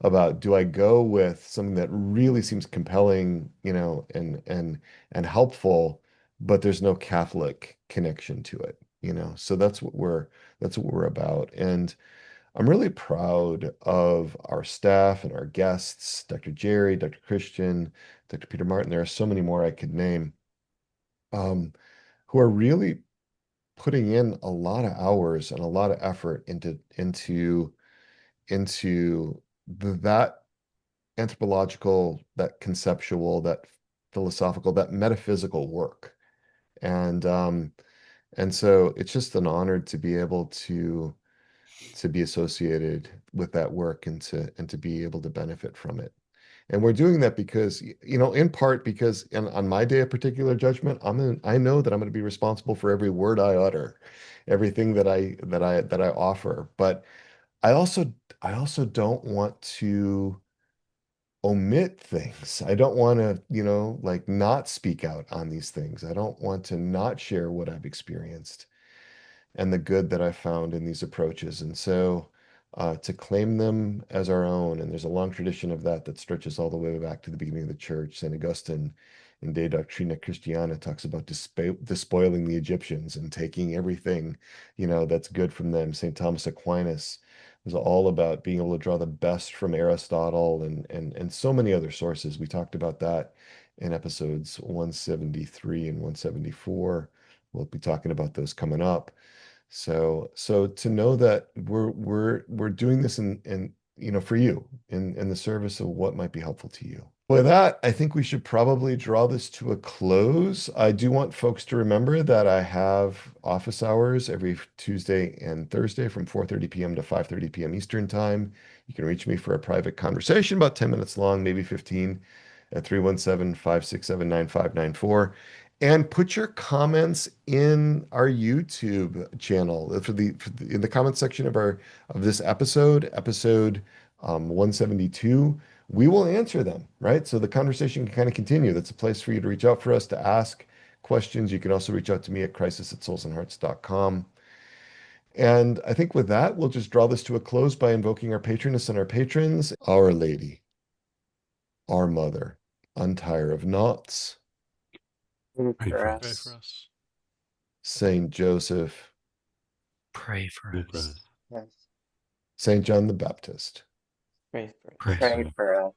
S1: about, do I go with something that really seems compelling, and helpful, but there's no Catholic connection to it. So that's what we're about. And I'm really proud of our staff and our guests, Dr. Gerry, Dr. Christian, Dr. Peter Martin. There are so many more I could name, who are really putting in a lot of hours and a lot of effort into that anthropological, that conceptual, that philosophical, that metaphysical work. And so it's just an honor to be able to be associated with that work and to be able to benefit from it. And we're doing that because, in part because on my day of particular judgment, I know that I'm going to be responsible for every word I utter, everything that I offer. But I also don't want to omit things. I don't want to, like, not speak out on these things. I don't want to not share what I've experienced and the good that I found in these approaches. And so to claim them as our own, and there's a long tradition of that stretches all the way back to the beginning of the church. St. Augustine in De Doctrina Christiana talks about despoiling the Egyptians and taking everything, that's good from them. St. Thomas Aquinas was all about being able to draw the best from Aristotle and so many other sources. We talked about that in episodes 173 and 174. We'll be talking about those coming up. So to know that we're doing this in for you in the service of what might be helpful to you. With that, I think we should probably draw this to a close. I do want folks to remember that I have office hours every Tuesday and Thursday from 4:30 p.m. to 5:30 p.m. Eastern Time. You can reach me for a private conversation, about 10 minutes long, maybe 15, at 317-567-9594. And put your comments in our YouTube channel in the comment section of this episode 172. We will answer them, right? So the conversation can kind of continue. That's a place for you to reach out for us to ask questions. You can also reach out to me at crisis@soulsandhearts.com. And I think with that, we'll just draw this to a close by invoking our patroness and our patrons. Our Lady, our Mother, untire of knots.
S2: Pray for
S4: Pray
S2: us.
S4: for us.
S1: Saint Joseph,
S3: Pray for
S2: Pray for
S3: us.
S2: us.
S6: Yes.
S1: Saint John the Baptist,
S7: Pray for us.
S3: Pray
S6: Pray for us.